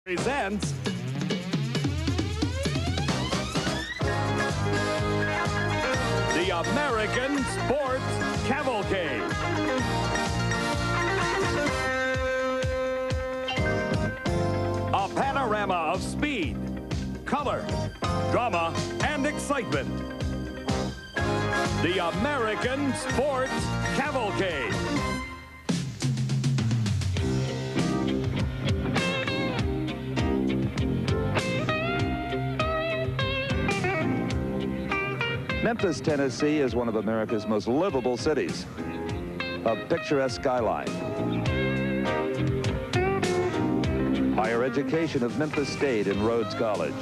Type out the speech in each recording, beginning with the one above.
Presents the American Sports Cavalcade. A panorama of speed, color, drama, and excitement. The American Sports Cavalcade. Memphis, Tennessee is one of America's most livable cities. A picturesque skyline. Higher education of Memphis State and Rhodes College.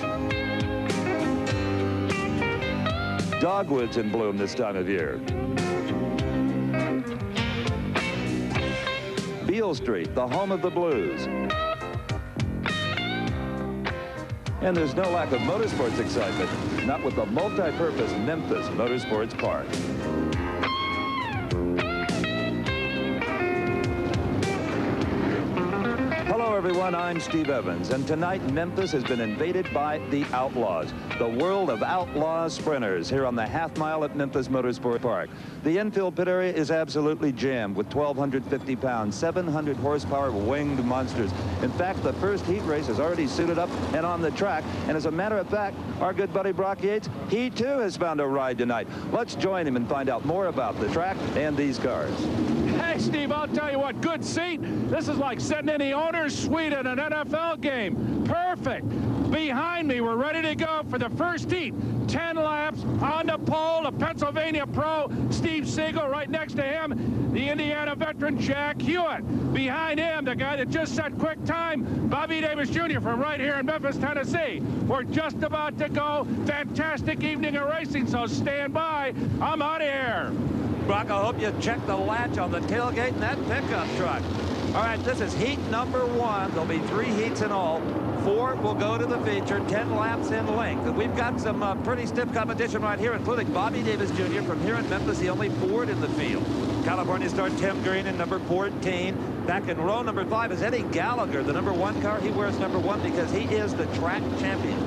Dogwoods in bloom this time of year. Beale Street, the home of the blues. And there's no lack of motorsports excitement, not with the multi-purpose Memphis Motorsports Park. Hello everyone, I'm Steve Evans, and tonight Memphis has been invaded by the Outlaws, the world of Outlaws sprinters here on the half mile at Memphis Motorsport Park. The infield pit area is absolutely jammed with 1,250 pounds, 700 horsepower winged monsters. In fact, the first heat race is already suited up and on the track, and as a matter of fact, our good buddy Brock Yates, he too has found a ride tonight. Let's join him and find out more about the track and these cars. Hey, Steve, I'll tell you what, good seat. This is like sitting in the owner's suite at an NFL game. Perfect. Behind me, we're ready to go for the first heat. 10 laps on the pole, a Pennsylvania pro, Steve Siegel. Right next to him, the Indiana veteran, Jack Hewitt. Behind him, the guy that just set quick time, Bobby Davis Jr. from right here in Memphis, Tennessee. We're just about to go. Fantastic evening of racing, so stand by. I'm out of here. Brock, I hope you checked the latch on the tailgate in that pickup truck. All right, this is heat number 1. There'll be 3 heats in all. 4 will go to the feature, 10 laps in length. And we've got some pretty stiff competition right here, including Bobby Davis Jr. from here in Memphis, the only Ford in the field. California star Tim Green in number 14. Back in row number 5 is Eddie Gallagher, the number 1 car. He wears number 1 because he is the track champion.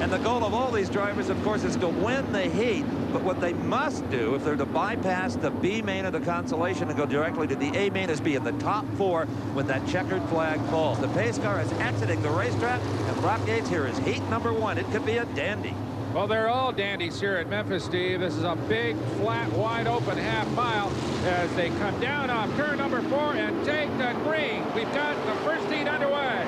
And the goal of all these drivers, of course, is to win the heat. But what they must do, if they're to bypass the B main of the consolation and go directly to the A main, is be in the top 4 when that checkered flag falls. The pace car is exiting the racetrack, and Brock Yates here is heat number 1. It could be a dandy. Well, they're all dandies here at Memphis, Steve. This is a big, flat, wide-open half mile as they come down off turn number 4 and take the green. We've got the first heat underway.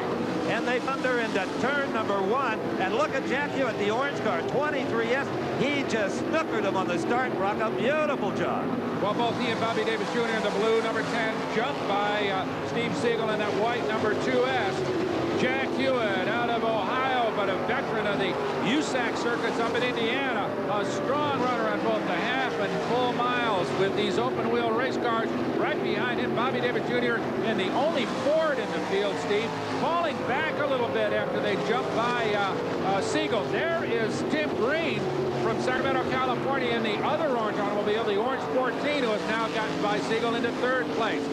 And they thunder into turn number 1. And look at Jack Hewitt, the orange car, 23S. He just snookered him on the start, Brock. A beautiful job. Well, both he and Bobby Davis Jr. in the blue number 10 jumped by Steve Siegel in that white number 2S. Jack Hewitt out of Ohio, but a veteran of the USAC circuits up in Indiana. A strong runner on both the half and full miles with these open-wheel race cars. Right behind him, Bobby Davis Jr. and the only Ford in the field, Steve, falling back a little bit after they jumped by Siegel. There is Tim Green from Sacramento, California, in the other orange automobile, the orange 14, who has now gotten by Siegel into 3rd place.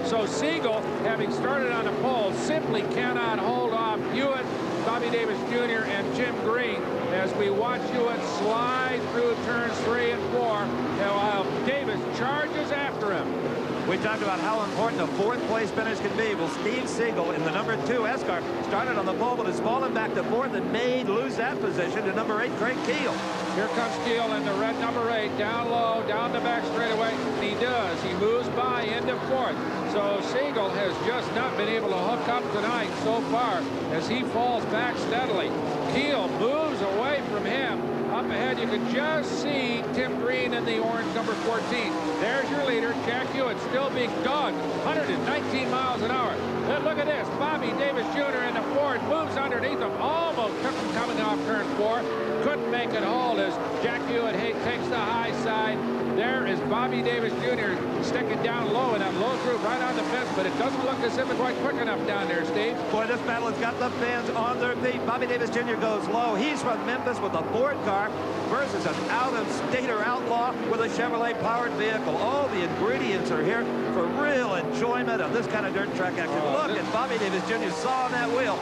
So Siegel, having started on the pole, simply cannot hold off Hewitt, Bobby Davis Jr., and Jim Green as we watch Hewitt slide through turns 3 and 4, while Davis charges after him. We talked about how important a 4th place finish can be. Well, Steve Siegel in the number 2 S car started on the pole, but has fallen back to 4th and may lose that position to number 8, Craig Keel. Here comes Keel in the red number 8, down low, down the back straightaway, and he does. He moves by into 4th. So Siegel has just not been able to hook up tonight so far as he falls back steadily. Keel moves away from him. Up ahead, you can just see Tim Green in the orange number 14. There's your leader, Jack Hewitt, still being dogged, 119 miles an hour. Then look at this, Bobby Davis Jr. in the Ford moves underneath him, almost took him coming off turn 4. Couldn't make it hold as Jack Hewitt takes the high side. There is Bobby Davis Jr. sticking down low in that low group right on the fence, but it doesn't look as if it's quite quick enough down there, Steve. Boy, this battle has got the fans on their feet. Bobby Davis Jr. goes low. He's from Memphis with a Ford car versus an out-of-stater outlaw with a Chevrolet-powered vehicle. All the ingredients are here for real enjoyment of this kind of dirt track action. Look at Bobby Davis Jr. saw on that wheel.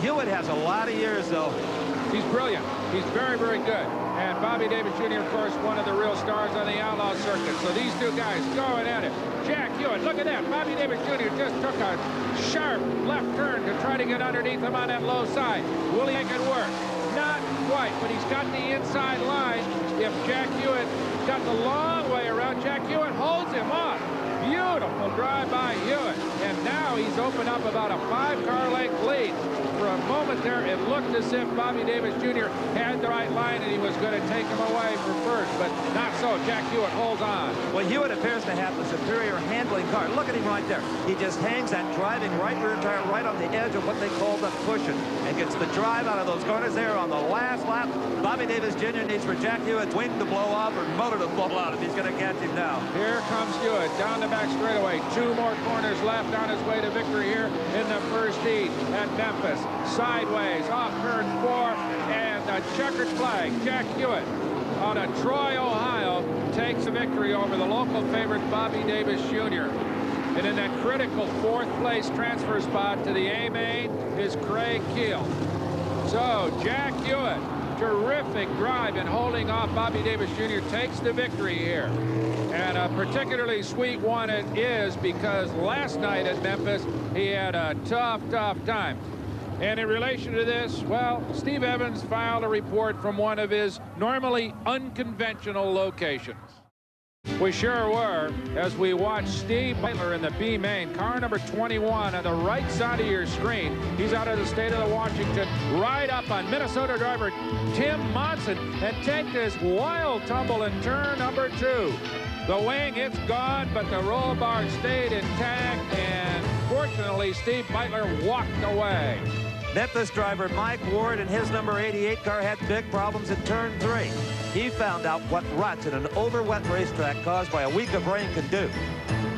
Hewitt has a lot of years, though. He's brilliant. He's very, very good. And Bobby Davis Jr., of course, one of the real stars on the Outlaw circuit. So these two guys going at it. Jack Hewitt, look at that. Bobby Davis Jr. just took a sharp left turn to try to get underneath him on that low side. Will he make it work? Not quite, but he's got the inside line. If Jack Hewitt got the long way around, Jack Hewitt holds him off. Beautiful drive by Hewitt. And now he's opened up about a 5-car length lead. For a moment there, it looked as if Bobby Davis Jr. had the right line and he was going to take him away for first, but not so. Jack Hewitt holds on. Well, Hewitt appears to have the superior handling car. Look at him right there. He just hangs that driving right rear tire right on the edge of what they call the cushion and gets the drive out of those corners there on the last lap. Bobby Davis Jr. needs for Jack Hewitt's wing to blow off or motor to blow out if he's going to catch him now. Here comes Hewitt down the back straightaway. 2 more corners left on his way to victory here in the first heat at Memphis. Sideways off turn 4 and a checkered flag. Jack Hewitt out of Troy, Ohio takes a victory over the local favorite Bobby Davis Jr. And in that critical 4th place transfer spot to the A main is Craig Keel. So Jack Hewitt, terrific drive in holding off Bobby Davis Jr. takes the victory here. And a particularly sweet one it is because last night at Memphis he had a tough time. And in relation to this, well, Steve Evans filed a report from one of his normally unconventional locations. We sure were, as we watched Steve Beitler in the B main, car number 21 on the right side of your screen. He's out of the state of Washington, right up on Minnesota driver Tim Monson, and take this wild tumble in turn number 2. The wing, it's gone, but the roll bar stayed intact, and fortunately, Steve Beitler walked away. Memphis driver Mike Ward and his number 88 car had big problems in turn 3. He found out what ruts in an over-wet racetrack caused by a week of rain can do.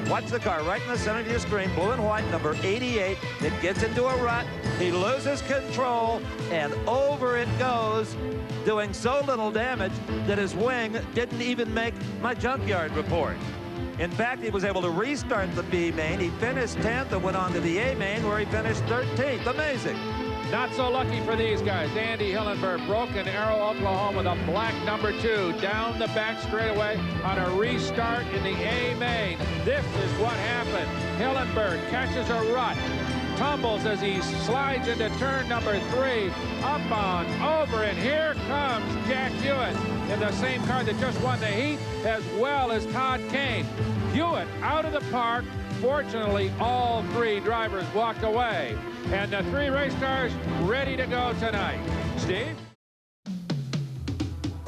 Watch the car right in the center of your screen, blue and white, number 88. It gets into a rut. He loses control, and over it goes, doing so little damage that his wing didn't even make my junkyard report. In fact, he was able to restart the B main. He finished 10th and went on to the A main, where he finished 13th. Amazing. Not so lucky for these guys. Andy Hillenberg, Broken Arrow, Oklahoma, with a black number 2 down the back straightaway on a restart in the A main. This is what happened. Hillenberg catches a rut, tumbles as he slides into turn number 3, up on over, and here comes Jack Hewitt in the same car that just won the heat, as well as Todd Kane. Hewitt out of the park. Fortunately, all 3 drivers walked away, and the 3 race cars ready to go tonight. Steve?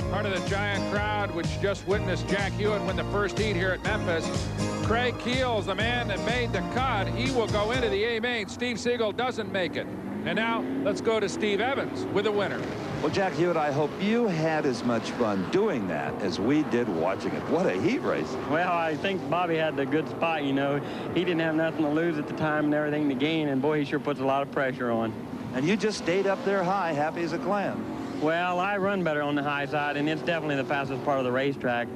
Part of the giant crowd which just witnessed Jack Hewitt win the first heat here at Memphis. Craig Keel's the man that made the cut. He will go into the A main. Steve Siegel doesn't make it. And now let's go to Steve Evans with the winner. Well, Jack Hewitt, I hope you had as much fun doing that as we did watching it. What a heat race. Well, I think Bobby had the good spot, you know. He didn't have nothing to lose at the time and everything to gain, and boy, he sure puts a lot of pressure on. And you just stayed up there high, happy as a clam. Well, I run better on the high side, and it's definitely the fastest part of the racetrack.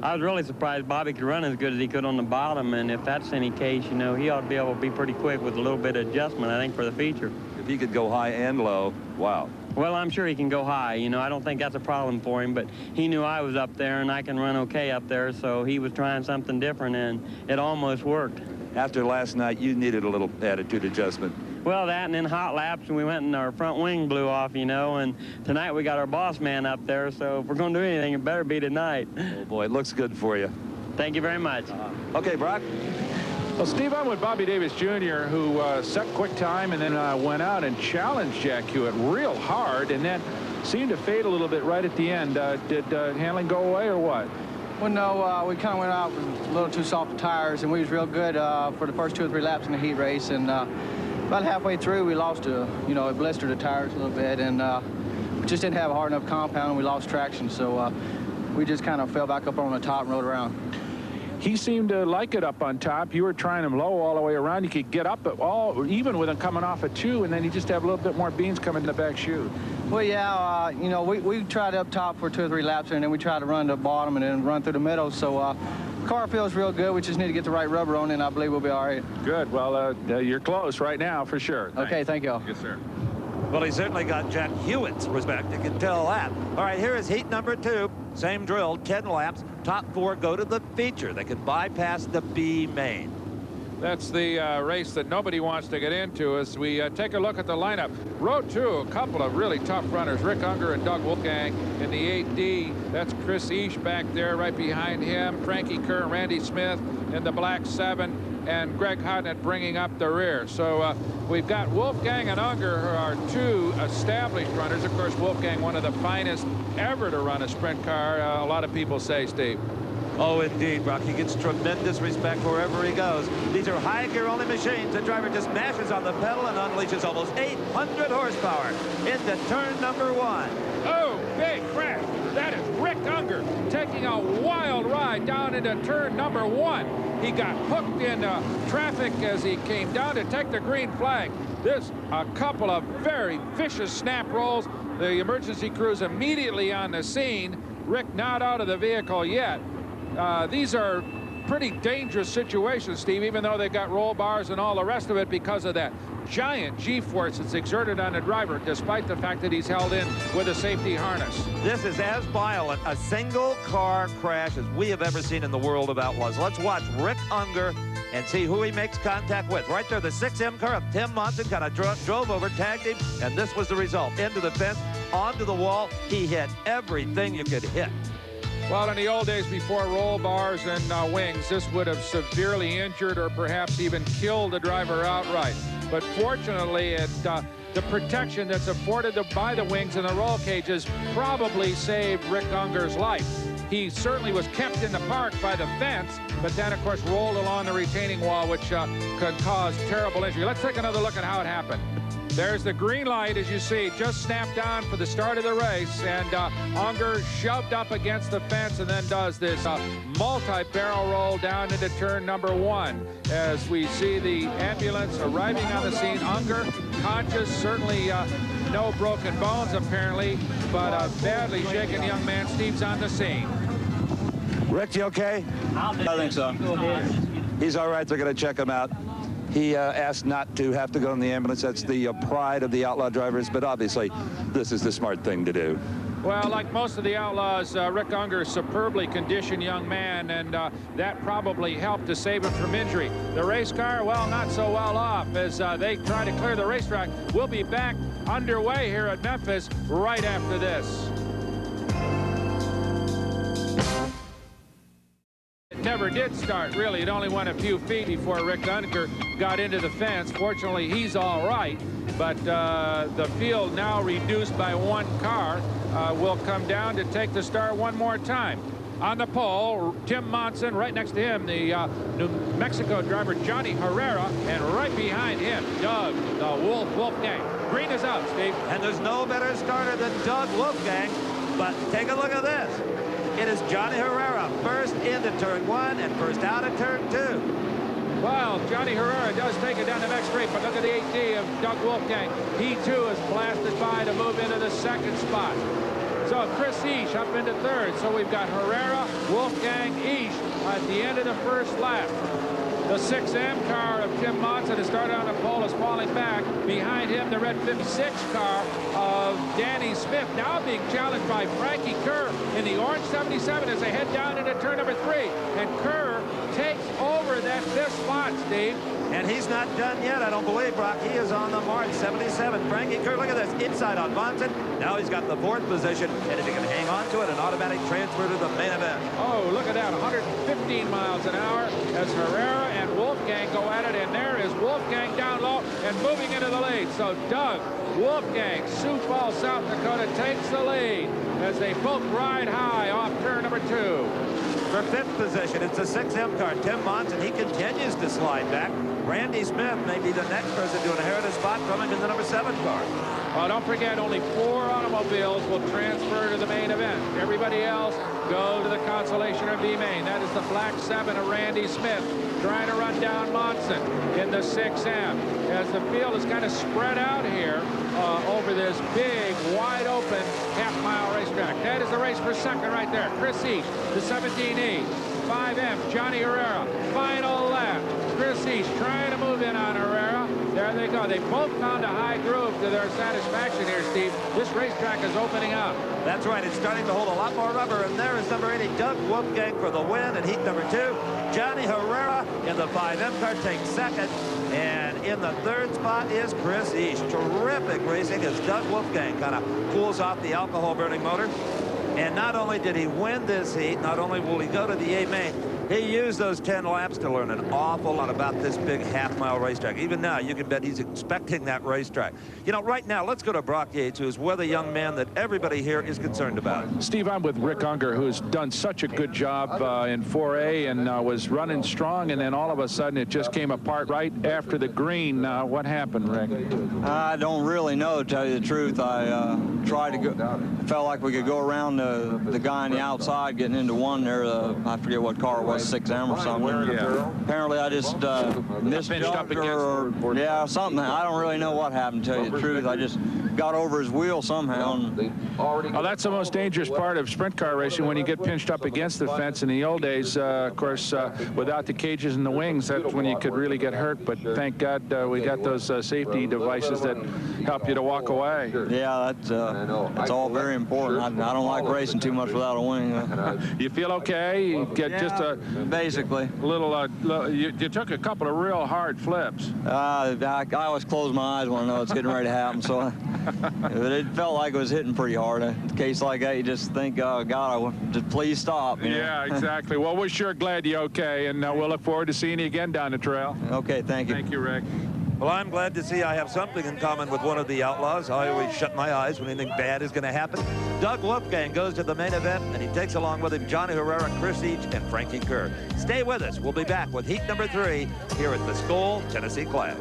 I was really surprised Bobby could run as good as he could on the bottom, and if that's any case, you know, he ought to be able to be pretty quick with a little bit of adjustment, I think, for the feature. If he could go high and low, wow. Well, I'm sure he can go high. You know, I don't think that's a problem for him, but he knew I was up there, and I can run okay up there, so he was trying something different, and it almost worked. After last night, you needed a little attitude adjustment. Well, that and then hot laps, and we went and our front wing blew off, you know, and tonight we got our boss man up there, so if we're going to do anything, it better be tonight. Oh, boy, it looks good for you. Thank you very much. Okay, Brock. Well, Steve, I'm with Bobby Davis Jr., who set quick time and then went out and challenged Jack Hewitt real hard and then seemed to fade a little bit right at the end. Did handling go away or what? Well, no, we kind of went out with a little too soft tires, and we was real good for the first 2 or 3 laps in the heat race, and about halfway through, we lost it blistered the tires a little bit, and we just didn't have a hard enough compound, and we lost traction. So we just kind of fell back up on the top and rode around. He seemed to like it up on top. You were trying him low all the way around. You could get up at all, even with him coming off at 2, and then you just have a little bit more beans coming in the back chute. Well, yeah, you know, we tried up top for 2 or 3 laps, and then we tried to run to the bottom and then run through the middle. So car feels real good. We just need to get the right rubber on, and I believe we'll be all right. Good. Well, you're close right now for sure. Thanks. Okay, thank you all. Yes, sir. Well, he certainly got Jack Hewitt's respect. You can tell that. All right, here is heat number 2. Same drill, 10 laps. Top 4 go to the feature. They can bypass the B main. That's the race that nobody wants to get into as we take a look at the lineup. Row 2, a couple of really tough runners, Rick Unger and Doug Wolfgang in the 8D. That's Chris Eash back there right behind him. Frankie Kerr and Randy Smith in the black 7. And Greg Hodnett bringing up the rear. So we've got Wolfgang and Unger, who are 2 established runners. Of course, Wolfgang, one of the finest ever to run a sprint car, a lot of people say, Steve. Oh, indeed, Brock. He gets tremendous respect wherever he goes. These are high gear only machines. The driver just mashes on the pedal and unleashes almost 800 horsepower into turn number 1. Oh, big crash. That is Rick Unger taking a wild ride down into turn number 1. He got hooked in traffic as he came down to take the green flag. This, a couple of very vicious snap rolls. The emergency crews immediately on the scene. Rick not out of the vehicle yet. These are pretty dangerous situations, Steve, even though they've got roll bars and all the rest of it because of that giant G-force that's exerted on the driver, despite the fact that he's held in with a safety harness. This is as violent a single car crash as we have ever seen in the world of Outlaws. Let's watch Rick Unger and see who he makes contact with. Right there, the 6M car of Tim Monson kind of drove over, tagged him, and this was the result. Into the fence, onto the wall. He hit everything you could hit. Well, in the old days before roll bars and wings, this would have severely injured or perhaps even killed the driver outright. But fortunately, the protection that's afforded by the wings and the roll cages probably saved Rick Unger's life. He certainly was kept in the park by the fence, but then, of course, rolled along the retaining wall, which could cause terrible injury. Let's take another look at how it happened. There's the green light, as you see, just snapped on for the start of the race, and Unger shoved up against the fence and then does this multi-barrel roll down into turn number 1. As we see the ambulance arriving on the scene, Unger conscious, certainly no broken bones apparently, but a badly shaken young man. Steve's on the scene. Rick, you okay? I think so. He's all right. They're going to check him out. He asked not to have to go in the ambulance. That's the pride of the Outlaw drivers, but obviously this is the smart thing to do. Well, like most of the Outlaws, Rick Unger, superbly conditioned young man, and that probably helped to save him from injury. The race car, well, not so well off as they try to clear the racetrack. We'll be back underway here at Memphis right after this. Never did start, really. It only went a few feet before Rick Unger got into the fence. Fortunately, he's all right, but the field now reduced by 1 car will come down to take the start one more time. On the pole, Tim Monson, right next to him, the New Mexico driver Johnny Herrera, and right behind him, Doug, the Wolfgang. Green is out, Steve. And there's no better starter than Doug Wolfgang, but take a look at this. It is Johnny Herrera, first into turn 1 and first out of turn 2. Well, Johnny Herrera does take it down the back straight, but look at the 8D of Doug Wolfgang. He, too, is blasted by to move into the 2nd spot. So Chris Eash up into 3rd. So we've got Herrera, Wolfgang, Eash at the end of the 1st lap. The 6M car of Tim Monson has started on the pole, is falling back. Behind him, the red 56 car of Danny Smith, now being challenged by Frankie Kerr in the orange 77 as they head down into turn number 3. And Kerr takes over that 5th spot, Steve. And he's not done yet, I don't believe, Brock. He is on the march, 77. Frankie Kerr, look at this, inside on Monson. Now he's got the 4th position, and if he can hang on to it, an automatic transfer to the main event. Oh, look at that, 115 miles an hour as Herrera and Wolfgang go at it, and there is Wolfgang down low and moving into the lead. So Doug, Wolfgang, Sioux Falls, South Dakota takes the lead as they both ride high off turn number 2. For 5th position, it's a 6M car. Tim Monson, he continues to slide back. Randy Smith may be the next person to inherit a spot coming in the number 7 car. Don't forget, only 4 automobiles will transfer to the main event. Everybody else go to the consolation or B main. That is the black 7 of Randy Smith trying to run down Monson in the 6M. As the field is kind of spread out here over this big, wide-open half-mile racetrack. That is the race for second right there. Chris East, the 17E. 5M, Johnny Herrera, final lap. Chris East trying to move in on Herrera. There they go. They both found a high groove to their satisfaction here, Steve. This racetrack is opening up. That's right. It's starting to hold a lot more rubber. And there is number 80, Doug Wolfgang, for the win in heat number 2. Johnny Herrera in the 5M car takes second. And in the 3rd spot is Chris East. Terrific racing as Doug Wolfgang kind of cools off the alcohol-burning motor. And not only did he win this heat, not only will he go to the A main, he used those 10 laps to learn an awful lot about this big half-mile racetrack. Even now, you can bet he's expecting that racetrack. You know, right now, let's go to Brock Yates, who's with a young man that everybody here is concerned about. Steve, I'm with Rick Unger, who's done such a good job in 4A and was running strong, and then all of a sudden it just came apart right after the green. What happened, Rick? I don't really know, to tell you the truth. I tried to go. Felt like we could go around the guy on the outside getting into one there. I forget what car it was, 6M or something. Yeah. Apparently I just misjudged or yeah, something. I don't really know what happened, to tell you the truth. I just got over his wheel somehow. Well, that's the most dangerous part of sprint car racing, when you get pinched up against the fence. In the old days, of course, without the cages and the wings, that's when you could really get hurt. But thank God we got those safety devices that help you to walk away. Yeah, that's all very important. I don't like racing too much without a wing. You feel okay? You get just a basically little. You took a couple of real hard flips. I always close my eyes when I know it's getting ready to happen. So it felt like it was hitting pretty hard. In a case like that, you just think, oh God, just please stop. You know? Yeah, exactly. Well, we're sure glad you're okay, and we'll look forward to seeing you again down the trail. Okay, thank you. Thank you, Rick. Well, I'm glad to see I have something in common with one of the Outlaws. I always shut my eyes when anything bad is going to happen. Doug Wolfgang goes to the main event, and he takes along with him Johnny Herrera, Chris Each, and Frankie Kerr. Stay with us. We'll be back with heat number 3 here at the Skoal Tennessee Clash.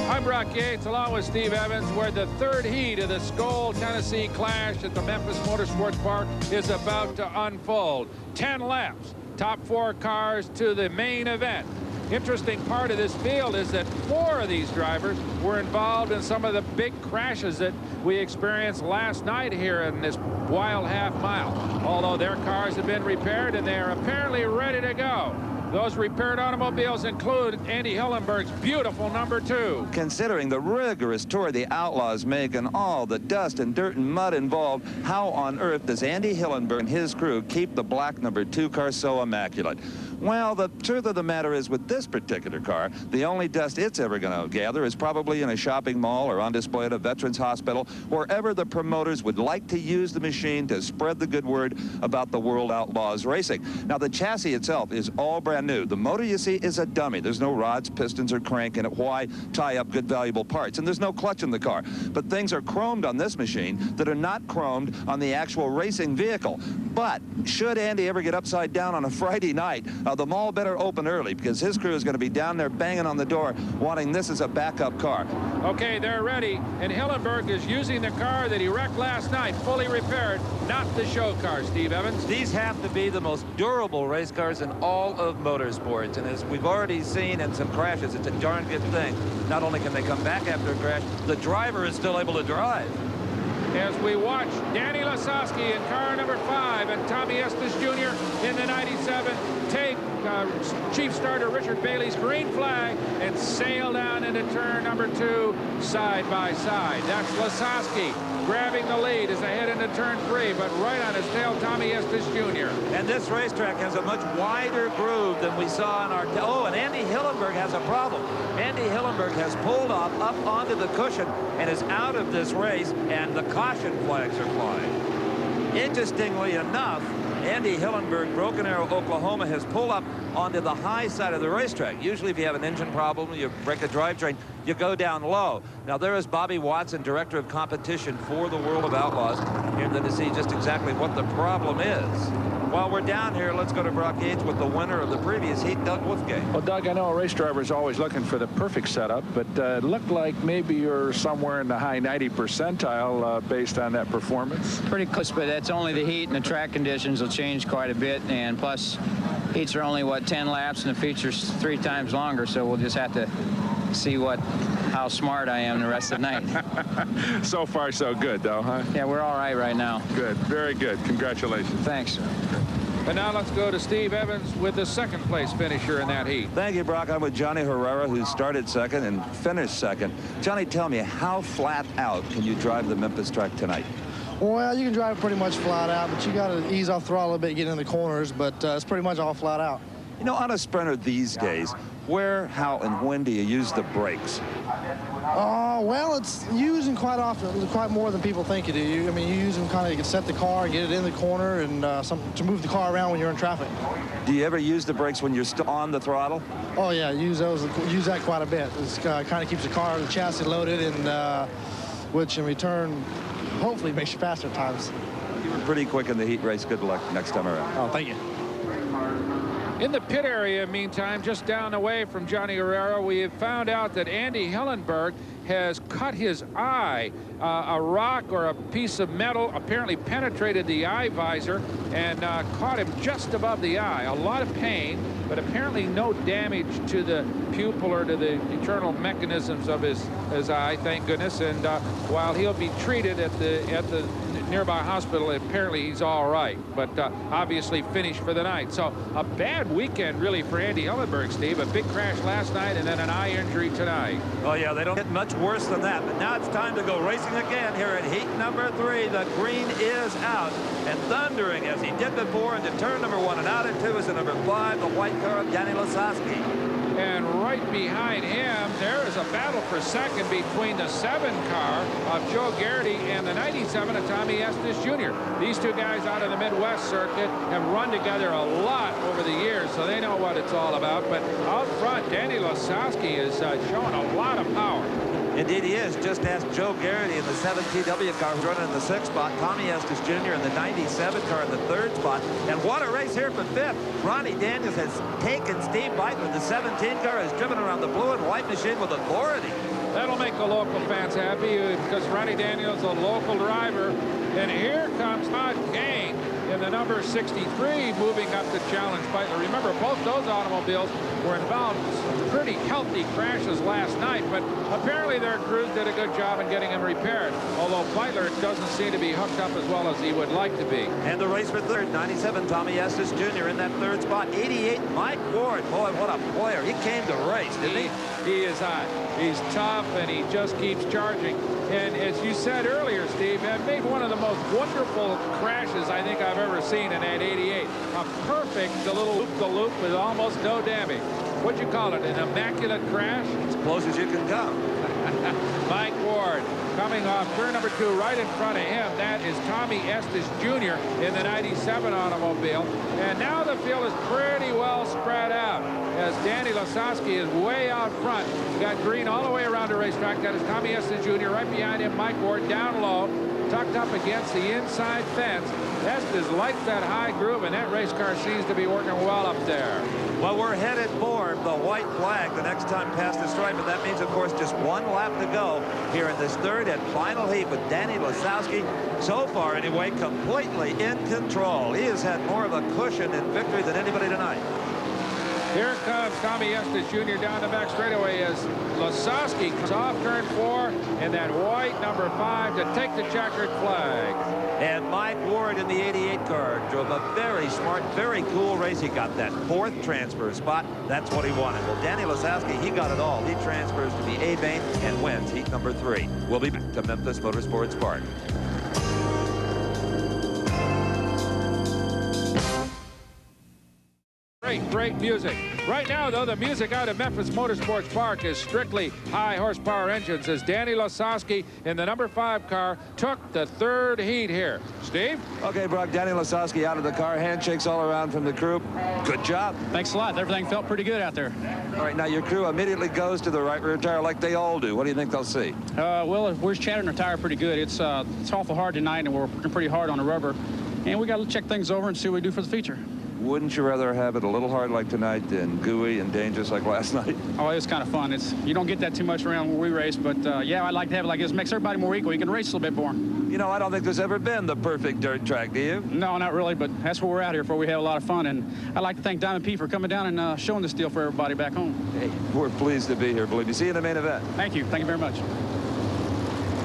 I'm Brock Yates, along with Steve Evans, where the 3rd heat of the Skoal Tennessee Clash at the Memphis Motorsports Park is about to unfold. 10 laps, top 4 cars to the main event. Interesting part of this field is that 4 of these drivers were involved in some of the big crashes that we experienced last night here in this wild half mile. Although their cars have been repaired and they are apparently ready to go. Those repaired automobiles include Andy Hillenberg's beautiful number 2. Considering the rigorous tour the Outlaws make and all the dust and dirt and mud involved, how on earth does Andy Hillenberg and his crew keep the black number 2 car so immaculate? Well, the truth of the matter is, with this particular car, the only dust it's ever going to gather is probably in a shopping mall or on display at a veterans hospital, wherever the promoters would like to use the machine to spread the good word about the World Outlaws racing. Now, the chassis itself is all brand new. The motor, you see, is a dummy. There's no rods, pistons, or crank in it. Why tie up good, valuable parts? And there's no clutch in the car. But things are chromed on this machine that are not chromed on the actual racing vehicle. But should Andy ever get upside down on a Friday night, the mall better open early, because his crew is going to be down there banging on the door wanting this as a backup car. Okay, they're ready, and Hillenberg is using the car that he wrecked last night, fully repaired, not the show car, Steve Evans. These have to be the most durable race cars in all of motorsports, and as we've already seen in some crashes, it's a darn good thing. Not only can they come back after a crash, the driver is still able to drive. As we watch Danny Lasowski in car number 5 and Tommy Estes Jr. in the 97 take chief starter Richard Bailey's green flag and sail down into turn number 2 side by side. That's Lasowski grabbing the lead as they head into turn 3, but right on his tail, Tommy Estes Jr. And this racetrack has a much wider groove than we saw in our... Oh, and Andy Hillenberg has a problem. Andy Hillenberg has pulled off up onto the cushion and is out of this race, and the caution flags are flying. Interestingly enough, Andy Hillenberg, Broken Arrow, Oklahoma, has pulled up onto the high side of the racetrack. Usually if you have an engine problem, you break a drivetrain, you go down low. Now there is Bobby Watson, Director of Competition for the World of Outlaws, here to see just exactly what the problem is. While we're down here, let's go to Brock Yates with the winner of the previous heat, Doug Wolfgate. Well, Doug, I know a race driver is always looking for the perfect setup, but it looked like maybe you're somewhere in the high 90 percentile based on that performance. Pretty close, but that's only the heat, and the track conditions will change quite a bit, and plus heats are only, what, 10 laps, and the feature's 3 times longer, so we'll just have to see how smart I am the rest of the night. So far, so good, though, huh? Yeah, we're all right now. Good, very good. Congratulations. Thanks. And now let's go to Steve Evans with the second place finisher in that heat. Thank you, Brock. I'm with Johnny Herrera, who started second and finished second. Johnny, tell me, how flat out can you drive the Memphis track tonight? Well, you can drive pretty much flat out, but you got to ease off throttle a bit, get in the corners, but it's pretty much all flat out. You know, on a sprinter these days, where, how, and when do you use the brakes? Well, it's using quite often, quite more than people think you do. I mean, you use them kind of to set the car and get it in the corner and to move the car around when you're in traffic. Do you ever use the brakes when you're still on the throttle? Oh, yeah, use that quite a bit. It kind of keeps the car, the chassis loaded, and which in return hopefully makes you faster at times. You were pretty quick in the heat race. Good luck next time around. Oh, thank you. In the pit area, meantime, just down the way from Johnny Herrera, we have found out that Andy Hillenberg has cut his eye. A rock or a piece of metal apparently penetrated the eye visor and caught him just above the eye. A lot of pain, but apparently no damage to the pupil or to the internal mechanisms of his eye, thank goodness. And while he'll be treated at the nearby hospital, apparently he's all right, but obviously finished for the night. So a bad weekend really for Andy Hillenberg, Steve. A big crash last night and then an eye injury tonight. Oh yeah, they don't get much worse than that. But now it's time to go racing again here at heat number 3. The green is out and thundering as he did before into turn number 1, and out into is the number 5, the white car of Danny Lasowski. And right behind him, there is a battle for second between the 7 car of Joe Garrity and the 97 of Tommy Estes Jr. These two guys out of the Midwest circuit have run together a lot over the years, so they know what it's all about. But out front, Danny Lasowski is showing a lot of power. Indeed he is. Just ask Joe Garrity in the 7 TW car, who's running in the 6th spot. Tommy Estes Jr. in the 97 car in the 3rd spot. And what a race here for 5th. Ronnie Daniels has taken Steve Beitler. The 17 car has driven around the blue and white machine with authority. That'll make the local fans happy because Ronnie Daniels is a local driver. And here comes Todd Kane in the number 63 moving up to challenge Beitler. Remember, both those automobiles were involved in some pretty healthy crashes last night, but apparently their crews did a good job in getting them repaired, although Beitler doesn't seem to be hooked up as well as he would like to be. And the race for 3rd, 97 Tommy Estes Jr. in that 3rd spot. 88 Mike Ward. Boy, what a player. He came to race, didn't he? He is hot. He's tough, and he just keeps charging. And as you said earlier, Steve, that made one of the most wonderful crashes I think I've ever seen in that 88. A perfect little loop-the-loop with almost no damage. What'd you call it, an immaculate crash? As close as you can come. Mike Ward coming off turn number 2 right in front of him. That is Tommy Estes Jr. in the 97 automobile. And now the field is pretty well spread out as Danny Lasowski is way out front. Got green all the way around the racetrack. That is Tommy Estes Jr. Right behind him, Mike Ward down low, tucked up against the inside fence. Estes likes that high groove, and that race car seems to be working well up there. Well, we're headed for the white flag the next time past the stripe, and that means, of course, just 1 lap to go here in this 3rd and final heat with Danny Lasowski, so far anyway, completely in control. He has had more of a cushion in victory than anybody tonight. Here comes Tommy Estes Jr. down the back straightaway as Lasowski comes off turn 4 in that white number 5 to take the checkered flag. And Mike Ward in the 88 car drove a very smart, very cool race. He got that 4th transfer spot. That's what he wanted. Well, Danny Lasowski, he got it all. He transfers to the A-Bane and wins heat number 3. We'll be back to Memphis Motorsports Park. Great music. Right now, though, the music out of Memphis Motorsports Park is strictly high horsepower engines as Danny Lasowski in the number 5 car took the 3rd heat here. Steve? Okay, Brock, Danny Lasowski out of the car. Handshakes all around from the crew. Good job. Thanks a lot. Everything felt pretty good out there. All right, now your crew immediately goes to the right rear tire like they all do. What do you think they'll see? Well, we're chattering our tire pretty good. It's awful hard tonight, and we're working pretty hard on the rubber. And we got to check things over and see what we do for the feature. Wouldn't you rather have it a little hard like tonight than gooey and dangerous like last night? Oh, it was kind of fun. You don't get that too much around where we race, but yeah, I'd like to have it like this. Makes everybody more equal. You can race a little bit more. You know, I don't think there's ever been the perfect dirt track, do you? No, not really, but that's what we're out here for. We have a lot of fun, and I'd like to thank Diamond P for coming down and showing this deal for everybody back home. Hey, we're pleased to be here, believe me. See you in the main event. Thank you. Thank you very much.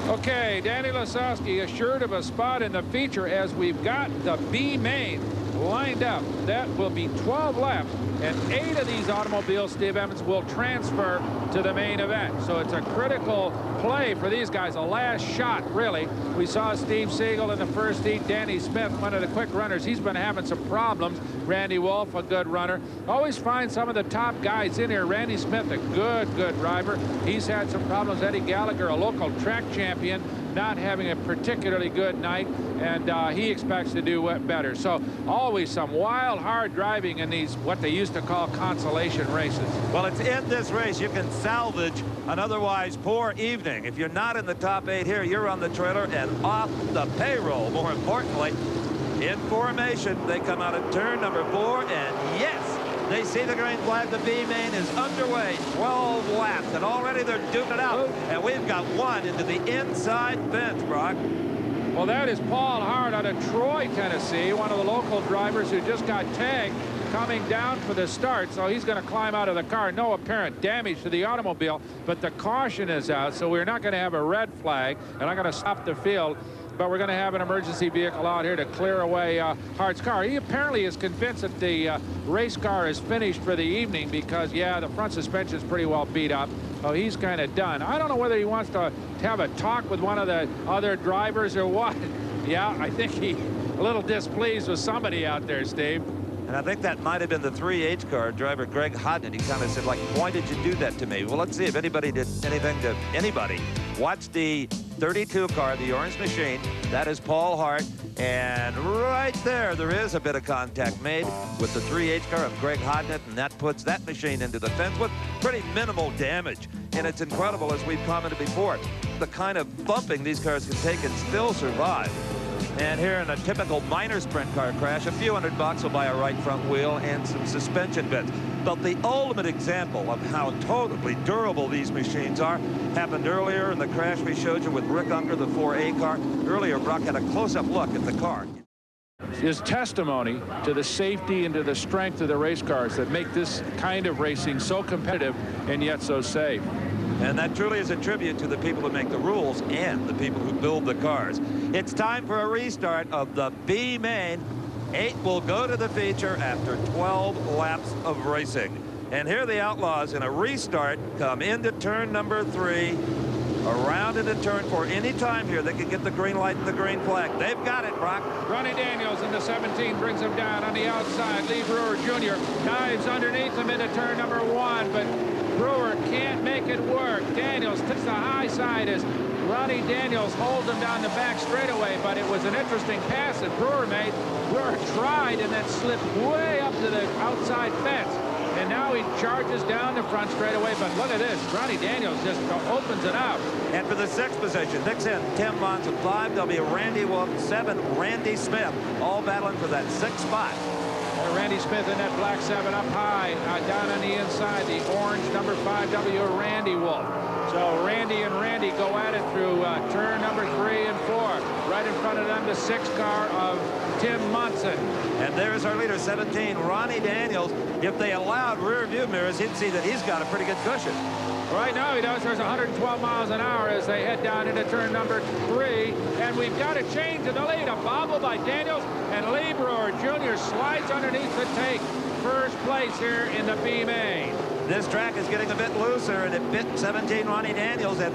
Okay, Danny Lasowski assured of a spot in the feature as we've got the B main lined up. That will be 12 laps, and 8 of these automobiles, Steve Evans, will transfer to the main event. So it's a critical play for these guys, a last shot, really. We saw Steve Siegel in the first heat. Danny Smith, one of the quick runners, he's been having some problems. Randy Wolf, a good runner. Always find some of the top guys in here. Randy Smith, a good driver. He's had some problems. Eddie Gallagher, a local track champion, not having a particularly good night, and he expects to do better. So always some wild, hard driving in these, what they used to call consolation races. Well, it's in this race you can salvage an otherwise poor evening. If you're not in the top 8 here, you're on the trailer and off the payroll. More importantly, in formation, they come out of turn number 4, and yes, they see the green flag. The B main is underway. 12 laps, and already they're duking it out. And we've got one into the inside fence, Brock. Well, that is Paul Hart out of Troy, Tennessee, one of the local drivers who just got tagged coming down for the start. So he's going to climb out of the car. No apparent damage to the automobile, but the caution is out, so we're not going to have a red flag. They're not going to stop the field, but we're going to have an emergency vehicle out here to clear away Hart's car. He apparently is convinced that the race car is finished for the evening because, yeah, the front suspension is pretty well beat up. So he's kind of done. I don't know whether he wants to have a talk with one of the other drivers or what. Yeah, I think he's a little displeased with somebody out there, Steve. And I think that might have been the 3H car driver, Greg Hodnett. He kind of said, like, why did you do that to me? Well, let's see if anybody did anything to anybody. Watch the 32 car, the orange machine. That is Paul Hart. And right there is a bit of contact made with the 3H car of Greg Hodnett, and that puts that machine into the fence with pretty minimal damage. And it's incredible, as we've commented before, the kind of bumping these cars can take and still survive. And here in a typical minor sprint car crash, a few $100 will buy a right front wheel and some suspension bits. But the ultimate example of how totally durable these machines are happened earlier in the crash we showed you with Rick Unger, the 4A car. Earlier, Brock had a close-up look at the car. Is testimony to the safety and to the strength of the race cars that make this kind of racing so competitive and yet so safe. And that truly is a tribute to the people who make the rules and the people who build the cars. It's time for a restart of the B main. 8 will go to the feature after 12 laps of racing. And here the Outlaws in a restart come into turn number 3, around into turn 4. Any time here they can get the green light and the green flag. They've got it, Brock. Ronnie Daniels into 17 brings him down on the outside. Lee Brewer Jr. dives underneath him into turn number 1, but Brewer can't make it work. Daniels takes the high side as Ronnie Daniels holds him down the back straightaway, but it was an interesting pass that Brewer made. Brewer tried and then slipped way up to the outside fence. And now he charges down the front straightaway, but look at this. Ronnie Daniels just opens it out. And for the 6th position, 6 in, Tim Monson, 5 will be Randy Wolf, 7 Randy Smith, all battling for that 6th spot. Randy Smith in that black 7 up high, down on the inside, the orange number 5W, Randy Wolf. So Randy and Randy go at it through turn number 3 and 4. Right in front of them, the 6th car of Tim Munson. And there's our leader, 17, Ronnie Daniels. If they allowed rear view mirrors, you'd see that he's got a pretty good cushion. Right now he does. There's 112 miles an hour as they head down into turn number 3. And we've got a change in the lead. A bobble by Daniels, and Lee Brewer Jr. slides underneath to take first place here in the B main. This track is getting a bit looser, and it bit 17 Ronnie Daniels, and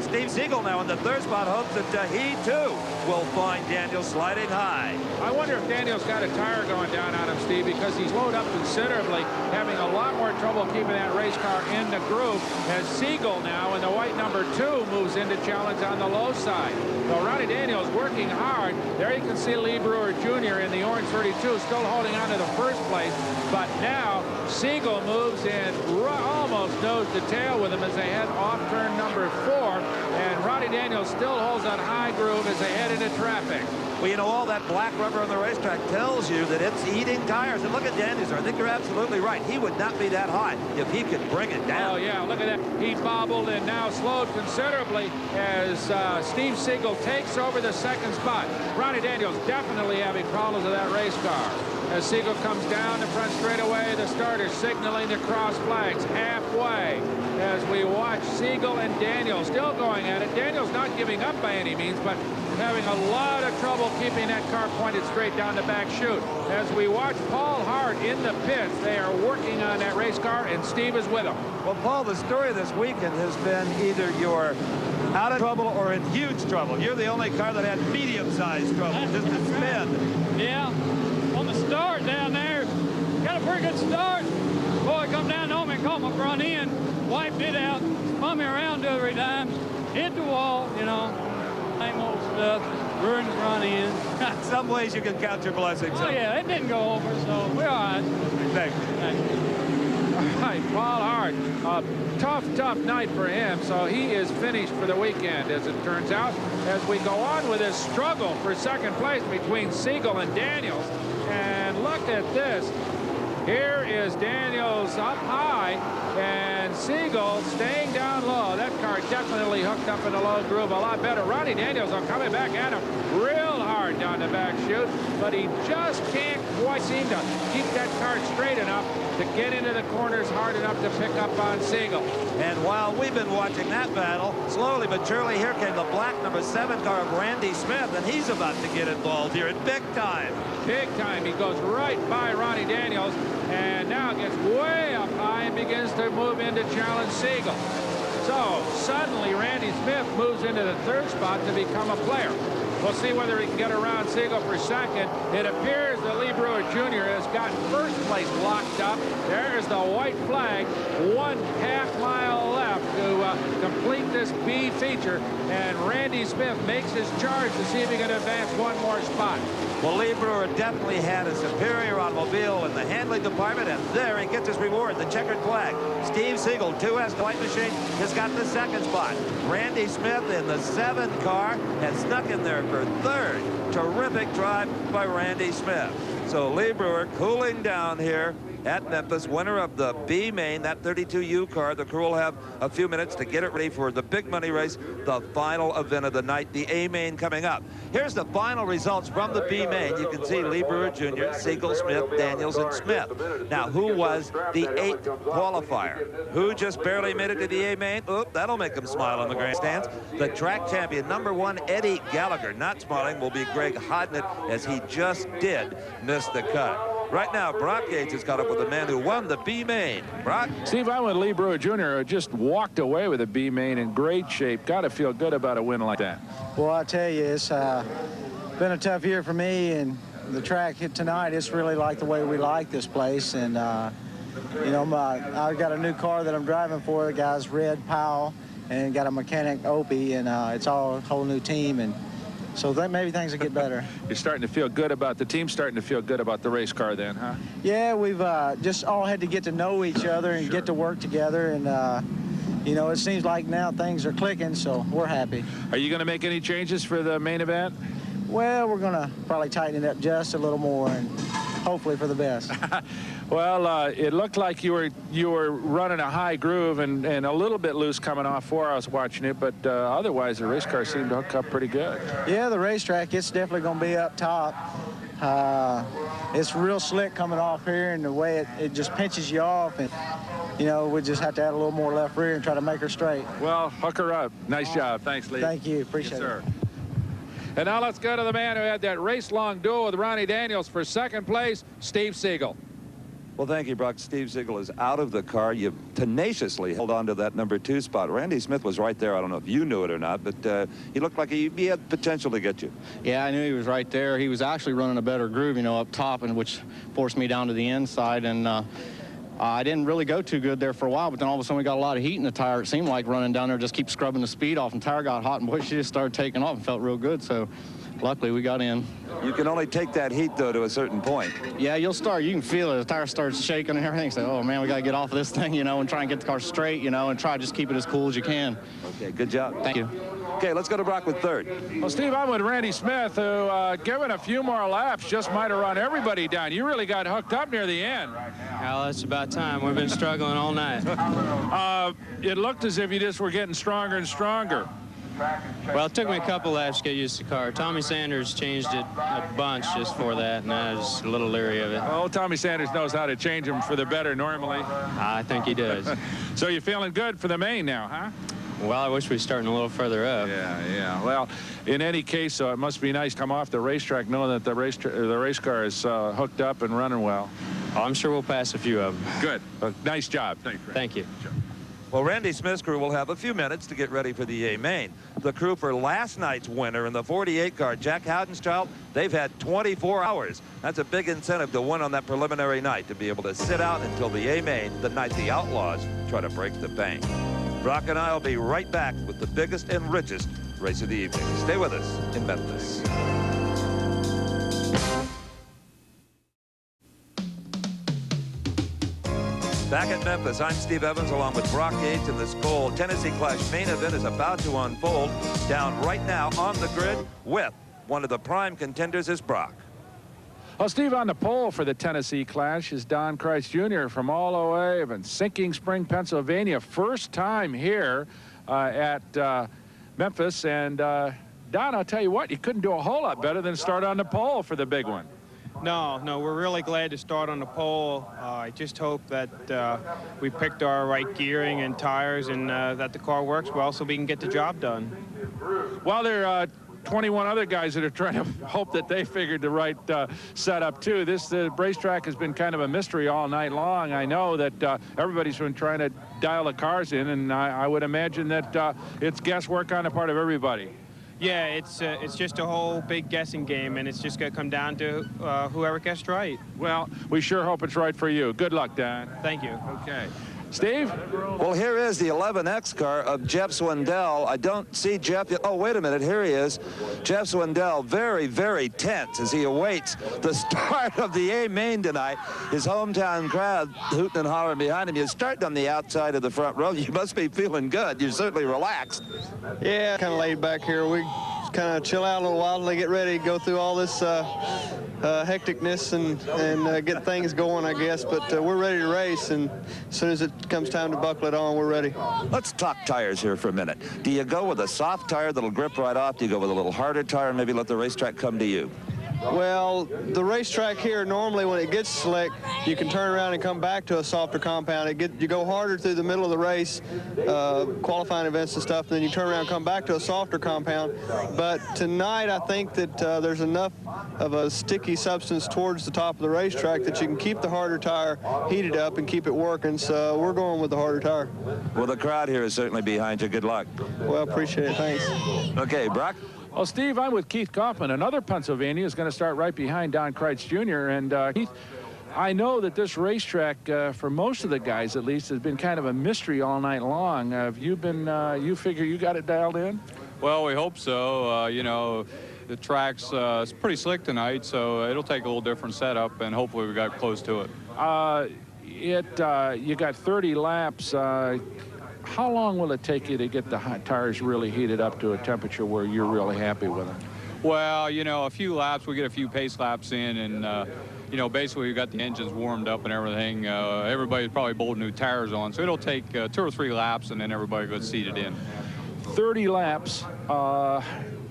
Steve Siegel now in the third spot hopes that he too will find Daniels sliding high. I wonder if Daniels got a tire going down on him, Steve, because he's slowed up considerably, having a lot more trouble keeping that race car in the groove, as Siegel now in the white number 2 moves into challenge on the low side. So Ronnie Daniels working hard. There you can see Lee Brewer Jr. in the orange 32 still holding on to the first place, but now Siegel moves in almost nose to tail with him as they head off turn number 4, and Ronnie Daniels still holds that high groove as they head into traffic. Well, you know, all that black rubber on the racetrack tells you that it's eating tires. And look at Daniels. I think you're absolutely right. He would not be that high if he could bring it down. Oh, yeah, look at that. He bobbled and now slowed considerably as Steve Siegel takes over the second spot. Ronnie Daniels definitely having problems with that race car. As Siegel comes down the front straightaway, the starter signaling the cross flags halfway as we watch Siegel and Daniels still going at it. Daniels not giving up by any means, but having a lot of trouble keeping that car pointed straight down the back chute. As we watch Paul Hart in the pits, they are working on that race car, and Steve is with them. Well, Paul, the story of this weekend has been either you're out of trouble or in huge trouble. You're the only car that had medium-sized trouble, just a spin. Yeah, on the start down there, got a pretty good start. Boy, come down on me and caught my front end, wiped it out, spun me around 2 or 3 times, hit the wall, you know. Same old stuff, ruined the front end. Some ways you can count your blessings. Oh, yeah, it didn't go over, so we're all right. Thank you. Thank you. All right, Paul Hart, tough night for him, so he is finished for the weekend, as it turns out, as we go on with this struggle for second place between Siegel and Daniels. And look at this. Here is Daniels up high, and Siegel staying down low. That car definitely hooked up in a low groove a lot better. Ronnie Daniels are coming back at him real hard down the back chute, but he just can't quite seem to keep that car straight enough to get into the corners hard enough to pick up on Siegel. And while we've been watching that battle, slowly but surely here came the black number 7 car of Randy Smith, and he's about to get involved here at big time. Big time. He goes right by Ronnie Daniels and now gets way up high and begins to move into challenge Siegel. So suddenly Randy Smith moves into the third spot to become a player. We'll see whether he can get around Siegel for second. It appears that Lee Brewer Jr. has got first place locked up. There is the white flag. 1/2 mile left to complete this B feature. And Randy Smith makes his charge to see if he can advance one more spot. Well, Lee Brewer definitely had a superior automobile in the handling department, and there he gets his reward, the checkered flag. Steve Siegel, 2S White Machine, has got the second spot. Randy Smith in the 7 car has snuck in there for third. Terrific drive by Randy Smith. So Lee Brewer cooling down here at Memphis, winner of the B main, that 32U car. The crew will have a few minutes to get it ready for the big money race, the final event of the night, the A main coming up. Here's the final results from the B main. You can see Lee Brewer Jr., Siegel, Smith, Daniels, and Smith. Now, who was the 8th qualifier? Who just barely made it to the A main? Oop, that'll make him smile on the grandstands. The track champion, number 1, Eddie Gallagher. Not smiling will be Greg Hodnett, as he just did miss the cut. Right now, Brock Yates has caught up with the man who won the B main. Brock? Steve, I went Lee Brewer Jr. just walked away with a B main in great shape. Got to feel good about a win like that. Well, I tell you, it's been a tough year for me, and the track tonight, it's really like the way we like this place. And, you know, I've got a new car that I'm driving for. The guy's Red Powell, and got a mechanic Opie, and it's all a whole new team. And so maybe things will get better. You're starting to feel good about the team, starting to feel good about the race car then, huh? Yeah, we've just all had to get to know each other and get to work together. And, you know, it seems like now things are clicking, so we're happy. Are you going to make any changes for the main event? Well, we're going to probably tighten it up just a little more, and hopefully for the best. Well, it looked like you were running a high groove and a little bit loose coming off before I was watching it, but otherwise the race car seemed to hook up pretty good. Yeah, the racetrack, it's definitely going to be up top. It's real slick coming off here, and the way it just pinches you off, and you know, we just have to add a little more left rear and try to make her straight. Well, hook her up. Nice job. Thanks, Lee. Thank you. Appreciate it. And now let's go to the man who had that race-long duel with Ronnie Daniels for second place, Steve Siegel. Well, thank you, Brock. Steve Siegel is out of the car. You tenaciously held on to that number 2 spot. Randy Smith was right there. I don't know if you knew it or not, but he looked like he had potential to get you. Yeah, I knew he was right there. He was actually running a better groove, you know, up top, and which forced me down to the inside. And I didn't really go too good there for a while, but then all of a sudden we got a lot of heat in the tire. It seemed like running down there, just keep scrubbing the speed off, and the tire got hot, and boy, she just started taking off and felt real good. So luckily we got in. You can only take that heat, though, to a certain point. Yeah, you can feel it. The tire starts shaking and everything. So, oh, man, we got to get off of this thing, you know, and try and get the car straight, you know, and try to just keep it as cool as you can. Okay, good job. Thank you. Okay, let's go to Brock with third. Well, Steve, I'm with Randy Smith, who, given a few more laps, just might have run everybody down. You really got hooked up near the end. Well, it's about time. We've been struggling all night. It looked as if you just were getting stronger and stronger. Well, it took me a couple laps to get used to the car. Tommy Sanders changed it a bunch just for that, and I was a little leery of it. Oh, Tommy Sanders knows how to change them for the better normally. I think he does. So you're feeling good for the main now, huh? Well, I wish we were starting a little further up. Yeah. Well, in any case, it must be nice to come off the racetrack knowing that the race car is hooked up and running well. Oh, I'm sure we'll pass a few of them. Good. Nice job. Thanks, Randy. Thank you. Sure. Well, Randy Smith's crew will have a few minutes to get ready for the A main. The crew for last night's winner in the 48 car, Jack Howden's they've had 24 hours. That's a big incentive to win on that preliminary night, to be able to sit out until the A main, the night the Outlaws try to break the bank. Brock and I will be right back with the biggest and richest race of the evening. Stay with us in Memphis. Back at Memphis, I'm Steve Evans along with Brock Yates, and this cold Tennessee Clash main event is about to unfold. Down right now on the grid with one of the prime contenders is Brock. Well, Steve, on the pole for the Tennessee Clash is Don Christ Jr. from all the way from Sinking Spring, Pennsylvania. First time here at Memphis. And Don, I'll tell you what, you couldn't do a whole lot better than start on the pole for the big one. No, we're really glad to start on the pole. I just hope that we picked our right gearing and tires, and that the car works well so we can get the job done. Well, there are 21 other guys that are trying to hope that they figured the right setup too. This racetrack has been kind of a mystery all night long. I know that everybody's been trying to dial the cars in, and I would imagine that it's guesswork on the part of everybody. Yeah, it's just a whole big guessing game, and it's just going to come down to whoever guessed right. Well, we sure hope it's right for you. Good luck, Don. Thank you. Okay. Steve? Well, here is the 11X car of Jeff Swindell. I don't see Jeff yet. Oh, wait a minute. Here he is. Jeff Swindell, very, very tense as he awaits the start of the A main tonight. His hometown crowd hooting and hollering behind him. You're starting on the outside of the front row. You must be feeling good. You're certainly relaxed. Yeah, kind of laid back here. We kind of chill out a little while till they get ready to go through all this hecticness and get things going, I guess. But we're ready to race, and as soon as it comes time to buckle it on, we're ready. Let's talk tires here for a minute. Do you go with a soft tire that'll grip right off? Do you go with a little harder tire and maybe let the racetrack come to you? Well, the racetrack here, normally when it gets slick, you can turn around and come back to a softer compound. You go harder through the middle of the race, qualifying events and stuff, and then you turn around and come back to a softer compound. But tonight, I think that there's enough of a sticky substance towards the top of the racetrack that you can keep the harder tire heated up and keep it working. So we're going with the harder tire. Well, the crowd here is certainly behind you. Good luck. Well, appreciate it. Thanks. Okay, Brock. Well, Steve, I'm with Keith Kaufman. Another Pennsylvania is going to start right behind Don Kreitz Jr. And Keith, I know that this racetrack, for most of the guys at least, has been kind of a mystery all night long. Have you been, you figure you got it dialed in? Well, we hope so. You know, the track's it's pretty slick tonight, so it'll take a little different setup, and hopefully we got close to it. You got 30 laps. How long will it take you to get the tires really heated up to a temperature where you're really happy with them? Well, you know, a few laps, we get a few pace laps in, and, you know, basically we got the engines warmed up and everything. Everybody's probably bolting new tires on, so it'll take 2 or 3 laps, and then everybody gets seated in. 30 laps.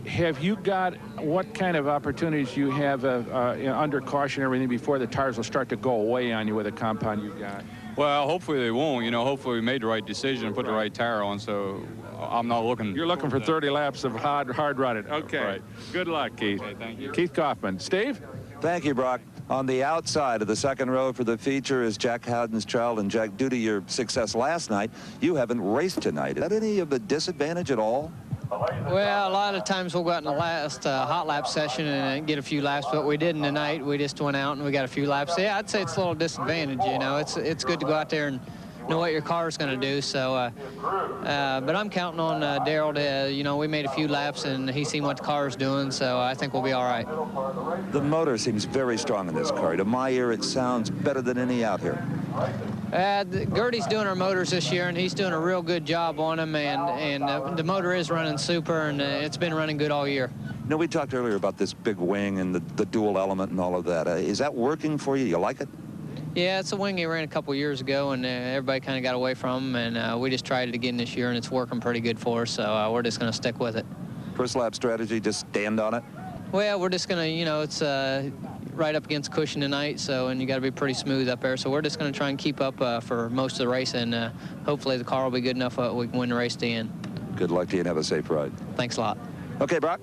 Have you got, what kind of opportunities you have under caution and everything before the tires will start to go away on you with the compound you've got? Well, hopefully they won't. You know, hopefully we made the right decision and put the right tire on, so I'm not looking. You're looking for 30 laps of hard running. Okay. Right. Good luck, Keith. Okay, thank you. Keith Kaufman. Steve? Thank you, Brock. On the outside of the second row for the feature is Jack Howden's child. And Jack, due to your success last night, you haven't raced tonight. Is that any of a disadvantage at all? Well, a lot of times we'll go out in the last hot lap session and get a few laps, but we didn't tonight. We just went out and we got a few laps. Yeah, I'd say it's a little disadvantage, you know. It's good to go out there and know what your car is going to do. So, but I'm counting on Darrell to, you know, we made a few laps and he's seen what the car is doing, so I think we'll be all right. The motor seems very strong in this car. To my ear, it sounds better than any out here. Gertie's doing our motors this year, and he's doing a real good job on them, and the motor is running super, and it's been running good all year. You know, we talked earlier about this big wing and the dual element and all of that. Is that working for you? You like it? Yeah, it's a wing he ran a couple years ago, and everybody kind of got away from him, and we just tried it again this year, and it's working pretty good for us, so we're just going to stick with it. First lap strategy, just stand on it? Well, we're just going to, you know, it's right up against cushion tonight, so, and you got to be pretty smooth up there, so we're just going to try and keep up for most of the race, and hopefully the car will be good enough we can win the race to the end. Good luck to you and have a safe ride. Thanks a lot. Okay, Brock.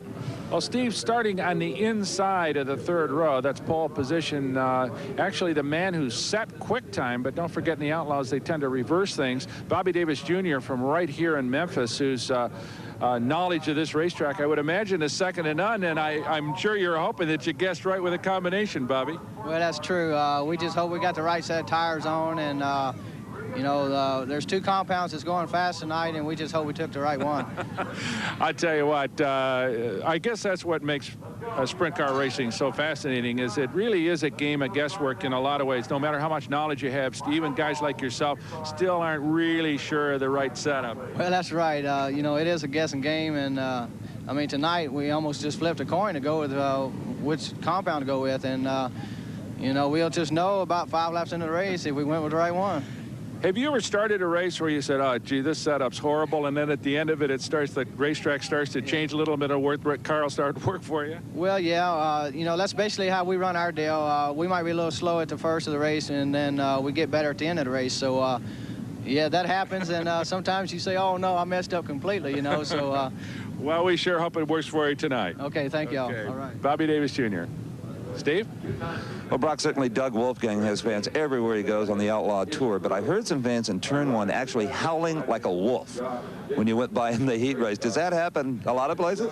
Well, Steve, starting on the inside of the third row, that's pole position. Actually, the man who set quick time, but don't forget in the Outlaws, they tend to reverse things. Bobby Davis Jr. from right here in Memphis, whose knowledge of this racetrack, I would imagine, is second to none, and I'm sure you're hoping that you guessed right with a combination, Bobby. Well, that's true. We just hope we got the right set of tires on, and you know, there's two compounds that's going fast tonight, and we just hope we took the right one. I tell you what, I guess that's what makes sprint car racing so fascinating, is it really is a game of guesswork in a lot of ways. No matter how much knowledge you have, even guys like yourself still aren't really sure of the right setup. Well, that's right. You know, it is a guessing game, and I mean, tonight we almost just flipped a coin to go with which compound to go with, and you know, we'll just know about 5 laps into the race if we went with the right one. Have you ever started a race where you said, oh, gee, this setup's horrible, and then at the end of it, the racetrack starts to change a little bit of work, but car will start to work for you? Well, yeah, you know, that's basically how we run our deal. We might be a little slow at the first of the race, and then we get better at the end of the race. So, yeah, that happens, and sometimes you say, oh, no, I messed up completely, you know, so. Well, we sure hope it works for you tonight. Okay, thank y'all. All right. Bobby Davis Jr. Steve? Well, Brock, certainly Doug Wolfgang has fans everywhere he goes on the Outlaw Tour, but I heard some fans in turn one actually howling like a wolf when you went by in the heat race. Does that happen a lot of places?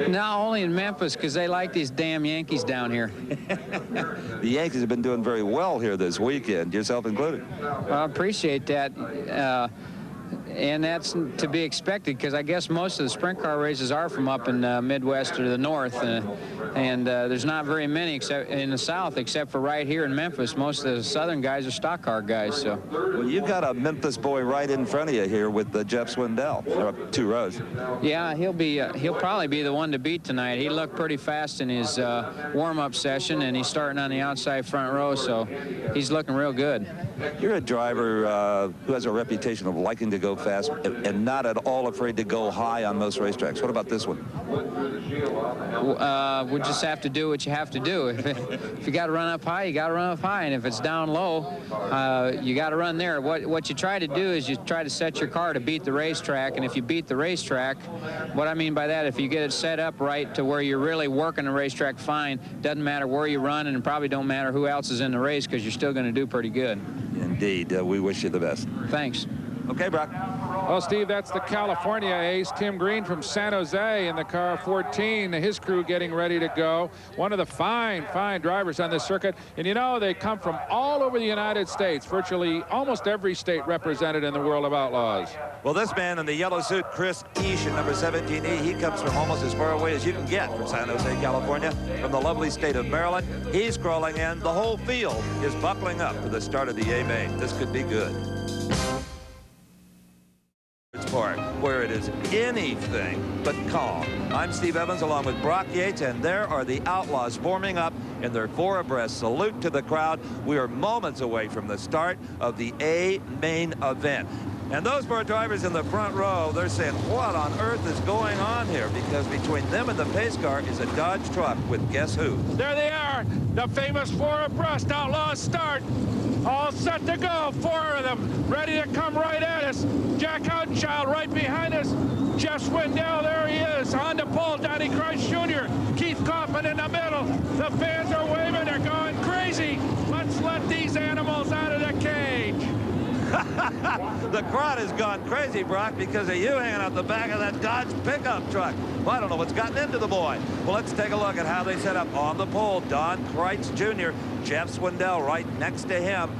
No, only in Memphis, because they like these damn Yankees down here. The Yankees have been doing very well here this weekend, yourself included. Well, I appreciate that. And that's to be expected, because I guess most of the sprint car races are from up in Midwest or the North, and there's not very many except in the South, except for right here in Memphis. Most of the Southern guys are stock car guys. So. Well, you've got a Memphis boy right in front of you here with Jeff Swindell. They're up 2 rows. Yeah, he'll probably be the one to beat tonight. He looked pretty fast in his warm-up session, and he's starting on the outside front row, so he's looking real good. You're a driver who has a reputation of liking to go fast and not at all afraid to go high on most racetracks. What about this one? We just have to do what you have to do. If you got to run up high, you got to run up high, and if it's down low, you got to run there. What you try to do is you try to set your car to beat the racetrack, and if you beat the racetrack, what I mean by that, if you get it set up right to where you're really working the racetrack fine, doesn't matter where you run, and it probably don't matter who else is in the race, because you're still going to do pretty good. Indeed. We wish you the best. Thanks. Okay, Brock. Well, Steve, that's the California ace, Tim Green from San Jose in the car 14. His crew getting ready to go. One of the fine drivers on this circuit. And, you know, they come from all over the United States, virtually almost every state represented in the world of Outlaws. Well, this man in the yellow suit, Chris Eash, at number 17E, he comes from almost as far away as you can get from San Jose, California, from the lovely state of Maryland. He's crawling in. The whole field is buckling up for the start of the A-Main. This could be good. Park, where it is anything but calm. I'm Steve Evans along with Brock Yates, and there are the Outlaws warming up in their 4 abreast. Salute to the crowd. We are moments away from the start of the A-Main event. And those 4 drivers in the front row, they're saying, what on earth is going on here? Because between them and the pace car is a Dodge truck with guess who? There they are, the famous 4 abreast Outlaws start. All set to go, 4 of them ready to come right at us. Jack Houdenchild right behind us. Jeff Swindell, there he is. On the pole, Donnie Christ Jr. Keith Kaufman in the middle. The fans are waving, they're going The crowd has gone crazy, Brock, because of you hanging out the back of that Dodge pickup truck. Well, I don't know what's gotten into the boy. Well, let's take a look at how they set up on the pole. Don Kreitz Jr., Jeff Swindell right next to him.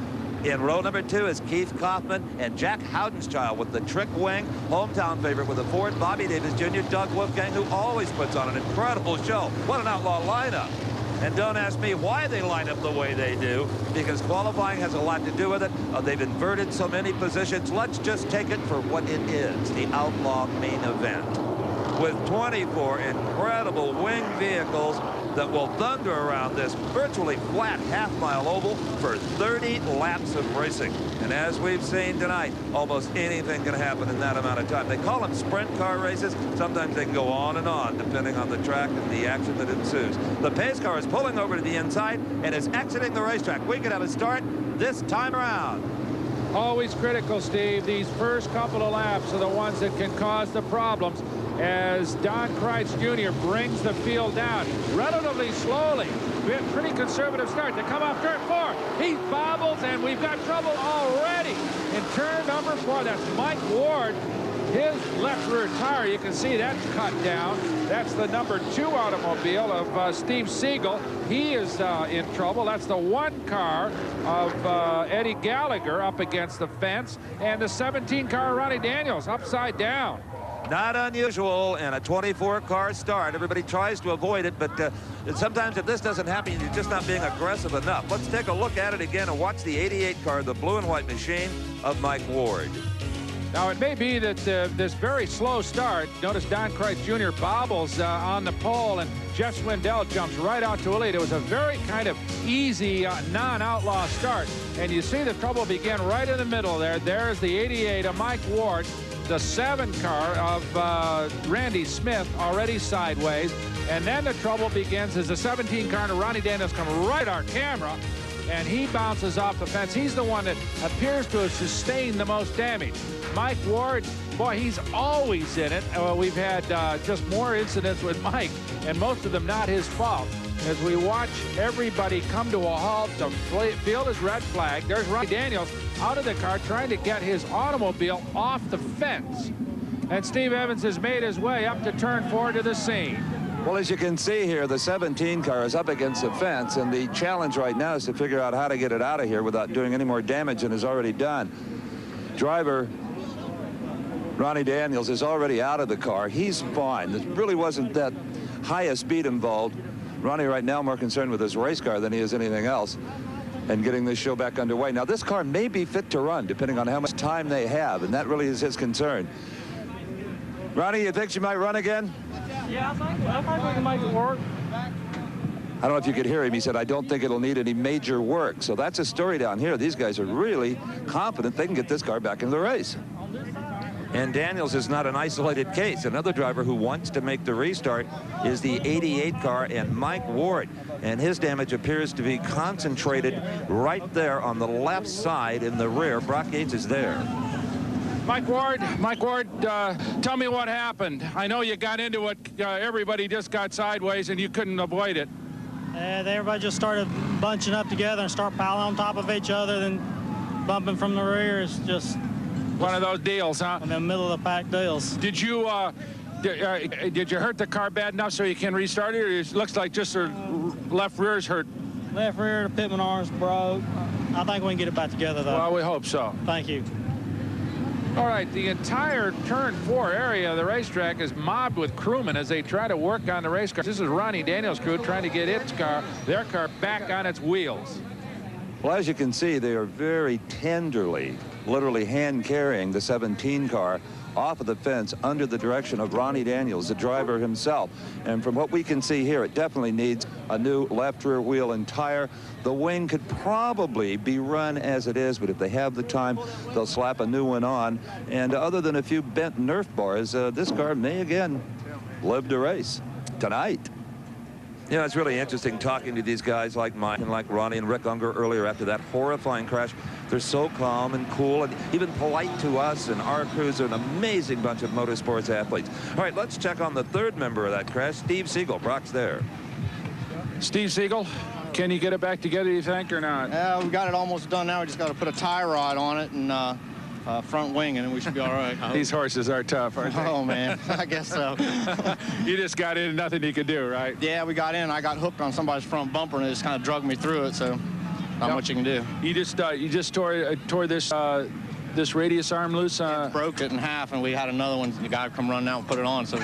In row number 2 is Keith Kaufman and Jack Howdenschildt with the trick wing. Hometown favorite with the Ford, Bobby Davis Jr., Doug Wolfgang, who always puts on an incredible show. What an outlaw lineup. And don't ask me why they line up the way they do, because qualifying has a lot to do with it. They've inverted so many positions. Let's just take it for what it is, the Outlaw main event. With 24 incredible wing vehicles that will thunder around this virtually flat half-mile oval for 30 laps of racing. And as we've seen tonight, almost anything can happen in that amount of time. They call them sprint car races. Sometimes they can go on and on, depending on the track and the action that ensues. The pace car is pulling over to the inside and is exiting the racetrack. We could have a start this time around. Always critical, Steve. These first couple of laps are the ones that can cause the problems, as Don Kreitz Jr. brings the field down relatively slowly. Pretty conservative start. They come off turn 4. He bobbles, and we've got trouble already in turn number 4. That's Mike Ward. His left rear tire, you can see that's cut down. That's the number 2 automobile of Steve Siegel. He is in trouble. That's the 1 car of Eddie Gallagher up against the fence, and the 17 car Ronnie Daniels upside down. Not unusual in a 24-car start. Everybody tries to avoid it, but sometimes if this doesn't happen, you're just not being aggressive enough. Let's take a look at it again and watch the 88 car, the blue and white machine of Mike Ward. Now, it may be that this very slow start, notice Don Kreitz Jr. bobbles on the pole, and Jeff Swindell jumps right out to a lead. It was a very kind of easy non-outlaw start, and you see the trouble begin right in the middle there. There's the 88 of Mike Ward, the 7 car of Randy Smith already sideways, and then the trouble begins as the 17 car to Ronnie Daniels come right at our camera, and he bounces off the fence. He's the one that appears to have sustained the most damage. Mike Ward, boy, he's always in it. We've had just more incidents with Mike, and most of them not his fault. As we watch everybody come to a halt, the field is red flag. There's Ronnie Daniels out of the car trying to get his automobile off the fence. And Steve Evans has made his way up to turn 4 to the scene. Well, as you can see here, the 17 car is up against the fence, and the challenge right now is to figure out how to get it out of here without doing any more damage than is already done. Driver Ronnie Daniels is already out of the car. He's fine. There really wasn't that high a speed involved. Ronnie right now more concerned with his race car than he is anything else, and getting this show back underway. Now, this car may be fit to run, depending on how much time they have, and that really is his concern. Ronnie, you think she might run again? Yeah, I think we can make it work. I don't know if you could hear him. He said, I don't think it'll need any major work. So that's a story down here. These guys are really confident they can get this car back into the race. And Daniels is not an isolated case. Another driver who wants to make the restart is the 88 car and Mike Ward. And his damage appears to be concentrated right there on the left side in the rear. Brock Yates is there. Mike Ward, tell me what happened. I know you got into it. Everybody just got sideways and you couldn't avoid it. Everybody just started bunching up together and start piling on top of each other, then bumping from the rear. It's just one of those deals, huh? In the middle of the pack deals. Did you hurt the car bad enough so you can restart it, or it looks like just her left rear's hurt? Left rear, the pitman arms broke. I think we can get it back together, though. Well, we hope so. Thank you. All right, the entire turn 4 area of the racetrack is mobbed with crewmen as they try to work on the race car. This is Ronnie Daniels' crew trying to get their car back on its wheels. Well, as you can see, they are very tenderly, literally hand carrying the 17 car off of the fence under the direction of Ronnie Daniels, the driver himself. And from what we can see here, it definitely needs a new left rear wheel and tire. The wing could probably be run as it is, but if they have the time, they'll slap a new one on. And other than a few bent Nerf bars, this car may again live to race tonight. You know, it's really interesting talking to these guys like Mike and like Ronnie and Rick Unger earlier after that horrifying crash. They're so calm and cool and even polite to us, and our crews are an amazing bunch of motorsports athletes. All right, let's check on the third member of that crash, Steve Siegel. Brock's there. Steve Siegel, can you get it back together, you think, or not? Yeah, we got it almost done now. We just got to put a tie rod on it and front wing, and then we should be all right. These horses are tough, aren't they? Oh, man, I guess so. You just got in and nothing you could do, right? Yeah, we got in. I got hooked on somebody's front bumper, and it just kind of drug me through it, so not much you can do. You just tore this radius arm loose? Broke it in half, and we had another one. The guy come running out and put it on, so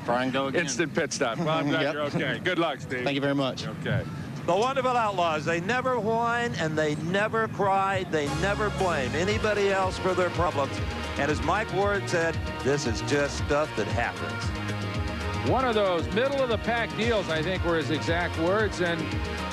try and go again. Instant pit stop. Well, I'm glad you're okay. Good luck, Steve. Thank you very much. Okay. The wonderful Outlaws, they never whine and they never cry. They never blame anybody else for their problems. And as Mike Ward said, this is just stuff that happens. One of those middle-of-the-pack deals, I think, were his exact words. And,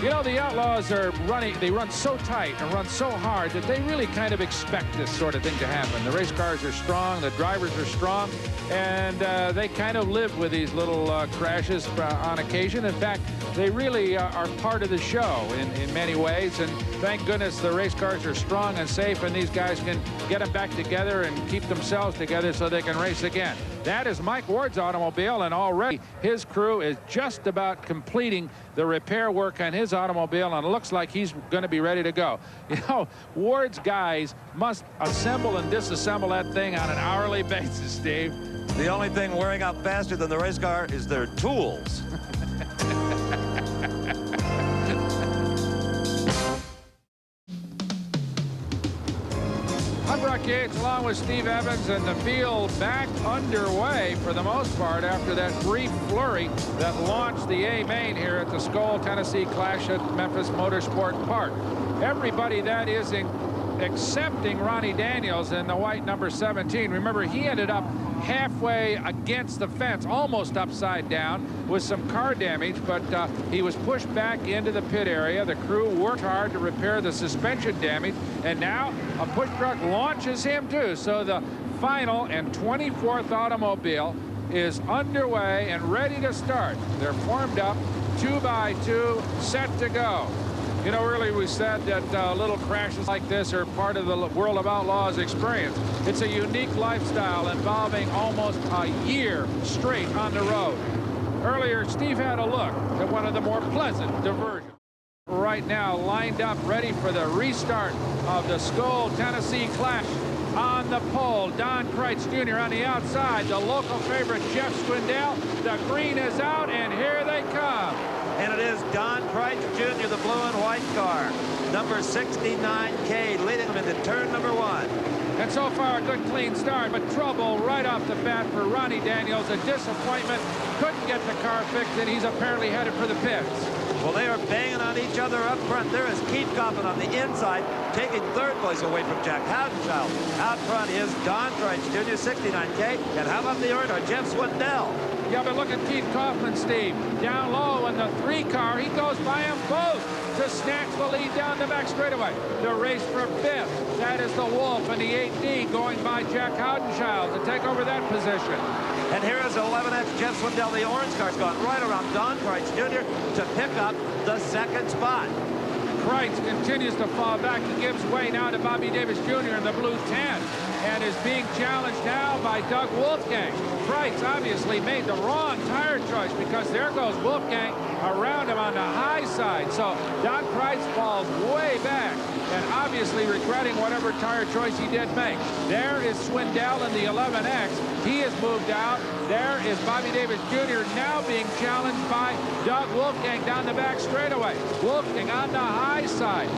you know, the Outlaws are they run so tight and run so hard that they really kind of expect this sort of thing to happen. The race cars are strong, the drivers are strong, and they kind of live with these little crashes on occasion. In fact, they really are part of the show in many ways. And thank goodness the race cars are strong and safe, and these guys can get them back together and keep themselves together so they can race again. That is Mike Ward's automobile, and already his crew is just about completing the repair work on his automobile, and it looks like he's going to be ready to go. You know, Ward's guys must assemble and disassemble that thing on an hourly basis, Steve. The only thing wearing out faster than the race car is their tools. I'm Brock Yates along with Steve Evans, and the field back underway for the most part after that brief flurry that launched the A main here at the Skull, Tennessee Clash at Memphis Motorsport Park. Everybody that is accepting Ronnie Daniels in the white number 17. Remember, he ended up halfway against the fence, almost upside down with some car damage, but he was pushed back into the pit area. The crew worked hard to repair the suspension damage, and now a push truck launches him too. So the final and 24th automobile is underway and ready to start. They're formed up 2 by 2, set to go. You know, earlier we said that little crashes like this are part of the World of Outlaws experience. It's a unique lifestyle involving almost a year straight on the road. Earlier, Steve had a look at one of the more pleasant diversions. Right now, lined up, ready for the restart of the Skull, Tennessee Clash. On the pole, Don Kreitz Jr. on the outside. The local favorite, Jeff Swindell. The green is out, and here they come. And it is Don Kreitz Jr., the blue and white car. Number 69K, leading him into turn number 1. And so far, a good clean start, but trouble right off the bat for Ronnie Daniels. A disappointment. Couldn't get the car fixed, and he's apparently headed for the pits. Well, they are banging on each other up front. There is Keith Coffin on the inside, taking third place away from Jack Houdenchild. Out front is Don Kreitz Jr., 69K. And how about the earner, Jeff Swindell? Yeah, but look at Keith Kaufman, Steve. Down low in the 3 car, he goes by them both to snatch the lead down the back straightaway. The race for 5th. That is the Wolf in the 8D going by Jack Houdenchild to take over that position. And here is 11X Jeff Swindell. The orange car's gone right around Don Kreitz Jr. to pick up the 2nd spot. Kreitz continues to fall back. He gives way now to Bobby Davis Jr. in the blue 10 and is being challenged now by Doug Wolfgang. Kreitz obviously made the wrong tire choice because there goes Wolfgang around him on the high side. So Don Kreitz falls way back and obviously regretting whatever tire choice he did make. There is Swindell in the 11X. He has moved out. There is Bobby Davis Jr. now being challenged by Doug Wolfgang down the back straightaway. Wolfgang on the high side,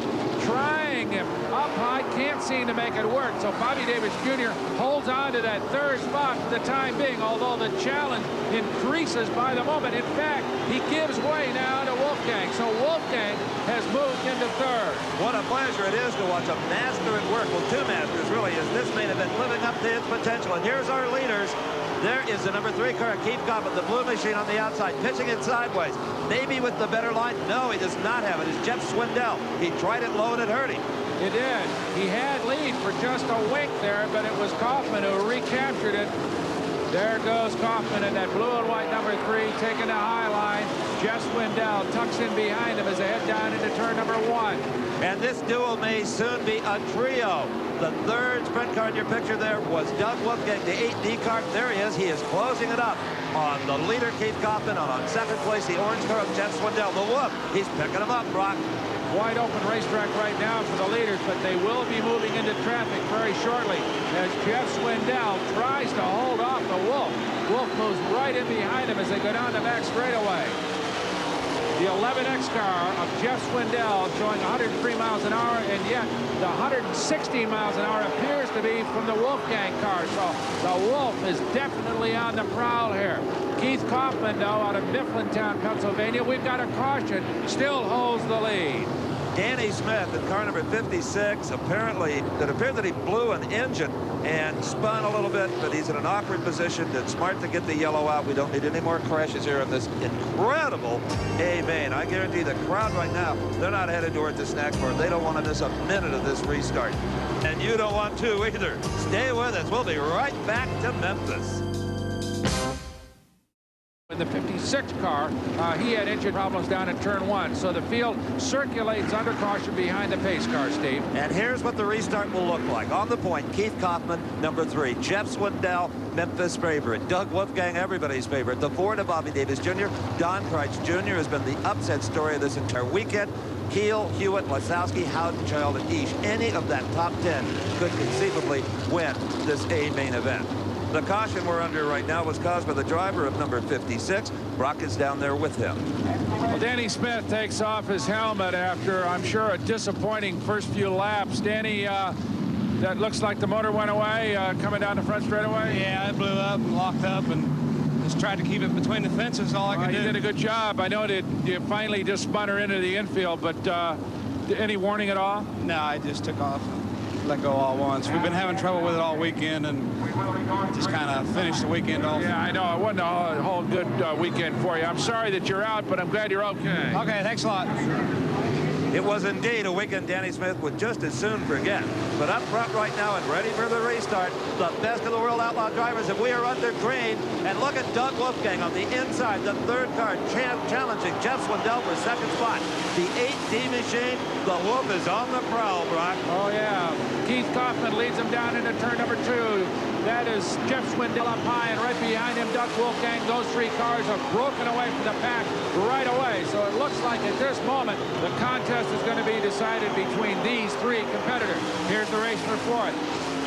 trying him up high, can't seem to make it work. So Bobby Davis Jr. holds on to that 3rd spot for the time being, although the challenge increases by the moment. In fact, he gives way now to Wolfgang. So Wolfgang has moved into 3rd. What a pleasure it is to watch a master at work. Well, 2 masters really, as this main event living up to its potential. And here's our leaders. There is the number 3 car, Keith Coffin, the blue machine on the outside, pitching it sideways. Maybe with the better line. No, he does not have it. It's Jeff Swindell. He tried it low and it hurt him. It did. He had lead for just a wink there, but it was Kaufman who recaptured it. There goes Kaufman in that blue and white number 3, taking the high line. Jeff Swindell tucks in behind him as they head down into turn number 1. And this duel may soon be a trio. The 3rd sprint car in your picture there was Doug Wolfgang, the 8D car. There he is. He is closing it up on the leader, Keith Coffin, and on 2nd place, the orange car of Jeff Swindell. The Wolf, he's picking him up, Brock. wide open racetrack right now for the leaders, but they will be moving into traffic very shortly as Jeff Swindell tries to hold off the Wolf. Wolf moves right in behind him as they go down the back straightaway. The 11X car of Jeff Swindell showing 103 miles an hour, and yet the 116 miles an hour appears to be from the Wolfgang car. So the Wolf is definitely on the prowl here. Keith Kaufman, though, out of Mifflintown, Pennsylvania, we've got a caution, still holds the lead. Danny Smith in car number 56. Apparently, it appeared that he blew an engine and spun a little bit, but he's in an awkward position. It's smart to get the yellow out. We don't need any more crashes here in this incredible A main. I guarantee the crowd right now, they're not headed towards the snack bar. They don't want to miss a minute of this restart. And you don't want to either. Stay with us. We'll be right back to Memphis. In the 56 car, he had engine problems down in turn 1, so the field circulates under caution behind the pace car, Steve. And here's what the restart will look like. On the point, Keith Kaufman, number 3. Jeff Swindell, Memphis favorite. Doug Wolfgang, everybody's favorite. The 4 to Bobby Davis Jr. Don Kreitz Jr. has been the upset story of this entire weekend. Keel, Hewitt, Lasowski, Howden, Child, and Eash. Any of that top 10 could conceivably win this A main event. The caution we're under right now was caused by the driver of number 56. Brock is down there with him. Well, Danny Smith takes off his helmet after, I'm sure, a disappointing first few laps. Danny, that looks like the motor went away coming down the front straightaway. Yeah, it blew up and locked up, and just tried to keep it between the fences. All I could do. You did a good job. I know that you finally just spun her into the infield, but any warning at all? No, I just took off. Let go all once. We've been having trouble with it all weekend, and just kind of finished the weekend off. Yeah, I know. It wasn't a whole good weekend for you. I'm sorry that you're out, but I'm glad you're okay. Okay, thanks a lot. It was indeed a weekend Danny Smith would just as soon forget. But up front right now and ready for the restart, the best of the world outlaw drivers, and we are under green. And look at Doug Wolfgang on the inside, the 3rd car, challenging Jeff Swindell for 2nd spot. The 8D machine, the Wolf is on the prowl, Brock. Oh, yeah. Keith Kaufman leads him down into turn number 2. That is Jeff Swindell up high, and right behind him, Doug Wolfgang. Those 3 cars are broken away from the pack right away. So it looks like at this moment, the contest is going to be decided between these 3 competitors. Here's the race for 4th.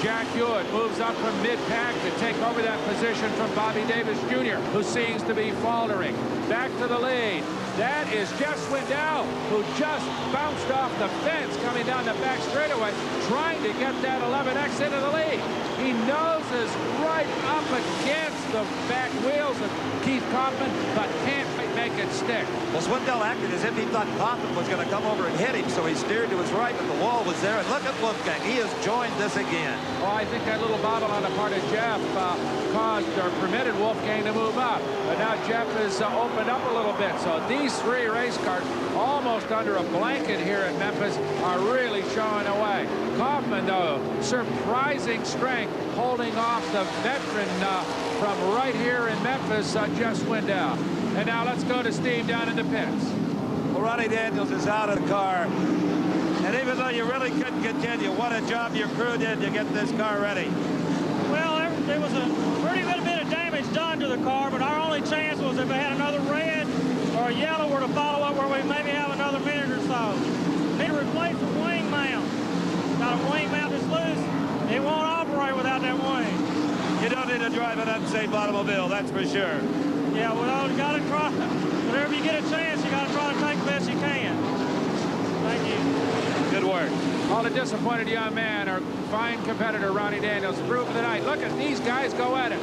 Jack Hewitt moves up from mid-pack to take over that position from Bobby Davis Jr., who seems to be faltering. Back to the lead. That is Jeff Swindell, who just bounced off the fence coming down the back straightaway, trying to get that 11X into the lead. He noses right up against the back wheels of Keith Kaufman, but can't make it stick. Well, Swindell acted as if he thought Kaufman was going to come over and hit him, so he steered to his right, but the wall was there. And look at Wolfgang. He has joined this again. Oh, I think that little bobble on the part of Jeff caused or permitted Wolfgang to move up. But now Jeff has opened up a little bit. So these 3 race cars, almost under a blanket here at Memphis, are really showing away. Kaufman, though, surprising strength, holding off the veteran from right here in Memphis, Jeff Swindell. And now let's go to Steve down in the pits. Well, Ronnie Daniels is out of the car. And even though you really couldn't continue, what a job your crew did to get this car ready. Well, there was a pretty good bit of damage done to the car, but our only chance was if it had another red or a yellow were to follow up where we maybe have another minute or so. Need to replace the wing mount. Got a wing mount that's loose. It won't operate without that wing. You don't need to drive an unsafe automobile, that's for sure. Yeah, well, you got to try. Whenever you get a chance, you got to try to take the best you can. Thank you. Good work. All the disappointed young man, our fine competitor, Ronnie Daniels, proving tonight. Look at these guys go at it.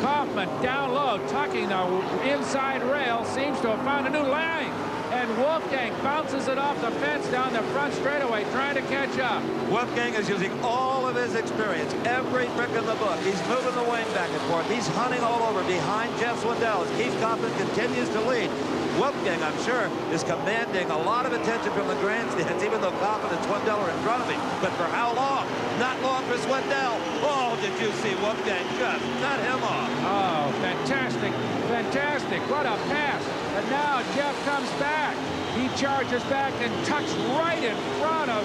Kaufman down low, tucking the inside rail, seems to have found a new line. And Wolfgang bounces it off the fence down the front straightaway, trying to catch up. Wolfgang is using all of his experience, every trick in the book. He's moving the wing back and forth. He's hunting all over behind Jeff Swindell as Keith Kaufman continues to lead. Wolfgang, I'm sure, is commanding a lot of attention from the grandstands, even though Kaufman and Swindell are in front of him. But for how long? Not long for Swindell. Oh, did you see Wolfgang just cut him off? Oh, fantastic, fantastic. What a pass. And now Jeff comes back. He charges back and tucks right in front of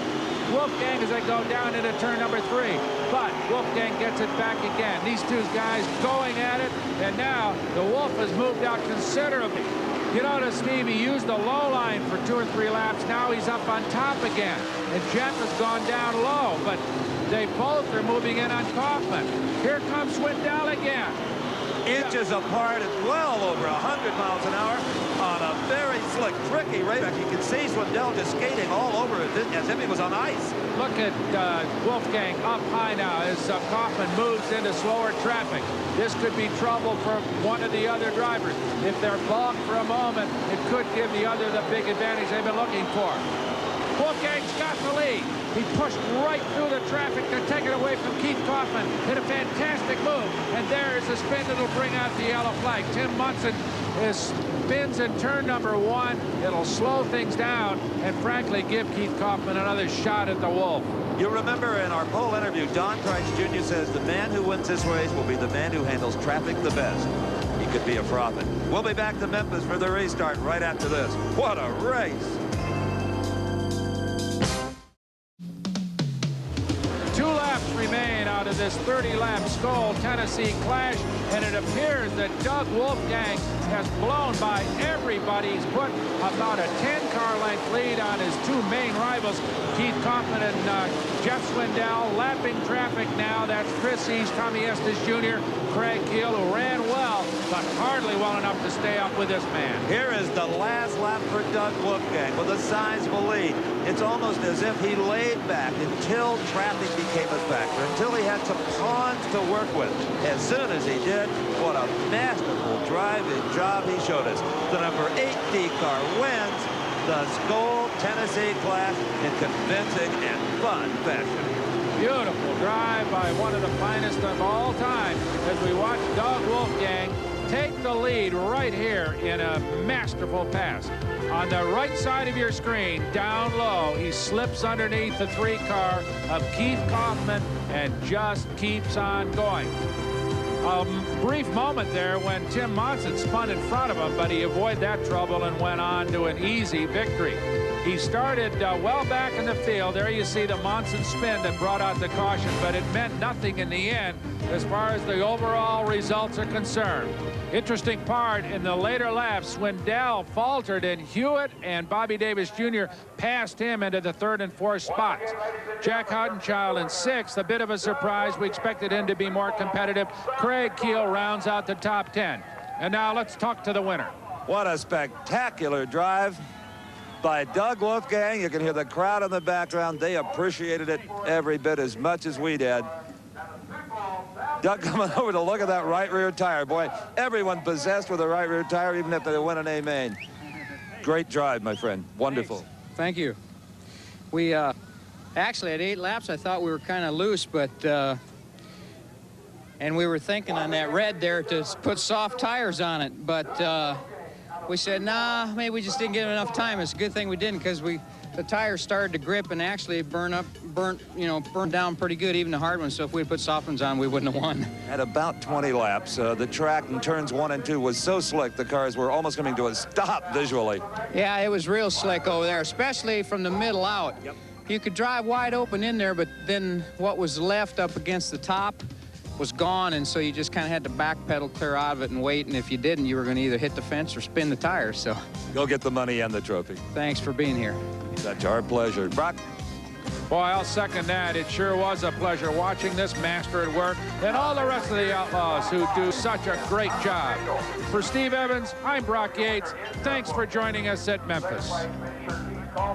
Wolfgang as they go down into turn number 3. But Wolfgang gets it back again. These 2 guys going at it, and now the Wolf has moved out considerably. You notice, Steve, he used the low line for 2 or 3 laps. Now he's up on top again. And Jeff has gone down low, but they both are moving in on Kaufman. Here comes Swindell again. Inches apart at well over 100 miles an hour on a very slick, tricky racetrack. You can see Swindell just skating all over it as if he was on ice. Look at Wolfgang up high now as Kaufman moves into slower traffic. This could be trouble for one of the other drivers. If they're balked for a moment, it could give the other the big advantage they've been looking for. Wolfgang's got the lead. He pushed right through the traffic to take it away from Keith Kaufman. Did a fantastic move. And there is a spin that'll bring out the yellow flag. Tim Munson spins in turn number 1. It'll slow things down and frankly give Keith Kaufman another shot at the Wolf. You remember in our poll interview, Don Trice Jr. says the man who wins this race will be the man who handles traffic the best. He could be a prophet. We'll be back to Memphis for the restart right after this. What a race. 2 laps remain out of this 30-lap Skull Tennessee clash, and it appears that Doug Wolfgang has blown by everybody. He's put about a 10-car length lead on his 2 main rivals, Keith Kaufman and Jeff Swindell. Lapping traffic now. That's Chris East, Tommy Estes Jr., Craig Keel, who ran well, but hardly well enough to stay up with this man. Here is the last lap for Doug Wolfgang with a sizable lead. It's almost as if he laid back until traffic became a factor, until he had some pawns to work with. As soon as he did, what a masterful driving job he showed us. The number 8D car wins the Skull Tennessee class in convincing and fun fashion. Beautiful drive by one of the finest of all time as we watch Doug Wolfgang take the lead right here in a masterful pass. On the right side of your screen, down low, he slips underneath the 3-car of Keith Kaufman and just keeps on going. A brief moment there when Tim Monson spun in front of him, but he avoided that trouble and went on to an easy victory. He started well back in the field. There you see the Monson spin that brought out the caution, but it meant nothing in the end as far as the overall results are concerned. Interesting part, in the later laps, Swindell faltered and Hewitt and Bobby Davis Jr. passed him into the 3rd and 4th spots. Jack Houtenchild in 6th, a bit of a surprise. We expected him to be more competitive. Craig Keel rounds out the top 10. And now let's talk to the winner. What a spectacular drive by Doug Wolfgang. You can hear the crowd in the background. They appreciated it every bit as much as we did. Doug coming over to look at that right rear tire. Boy, everyone possessed with a right rear tire, even if they win an A main. Great drive, my friend. Wonderful. Thanks. Thank you. We actually at 8 laps, I thought we were kind of loose, but and we were thinking on that red there to put soft tires on it, but we said, nah, maybe we just didn't get enough time. It's a good thing we didn't, because the tires started to grip and actually burned down pretty good, even the hard ones. So if we had put soft ones on, we wouldn't have won. At about 20 laps, the track in turns 1 and 2 was so slick, the cars were almost coming to a stop visually. Yeah, it was real slick over there, especially from the middle out. Yep. You could drive wide open in there, but then what was left up against the top was gone, and so you just kind of had to backpedal clear out of it and wait, and if you didn't, you were going to either hit the fence or spin the tires. So go get the money and the trophy. Thanks for being here. That's our pleasure. Brock? Boy, I'll second that. It sure was a pleasure watching this master at work and all the rest of the Outlaws who do such a great job. For Steve Evans, I'm Brock Yates. Thanks for joining us at Memphis.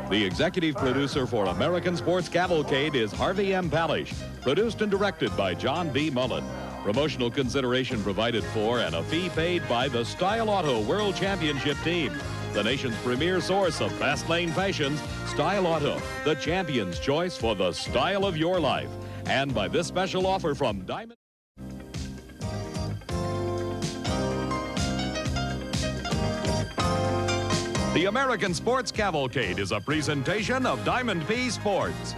The executive producer for American Sports Cavalcade is Harvey M. Palish. Produced and directed by John B. Mullen. Promotional consideration provided for and a fee paid by the Style Auto World Championship Team. The nation's premier source of fast lane fashions, Style Auto, the champion's choice for the style of your life. And by this special offer from Diamond. The American Sports Cavalcade is a presentation of Diamond P Sports.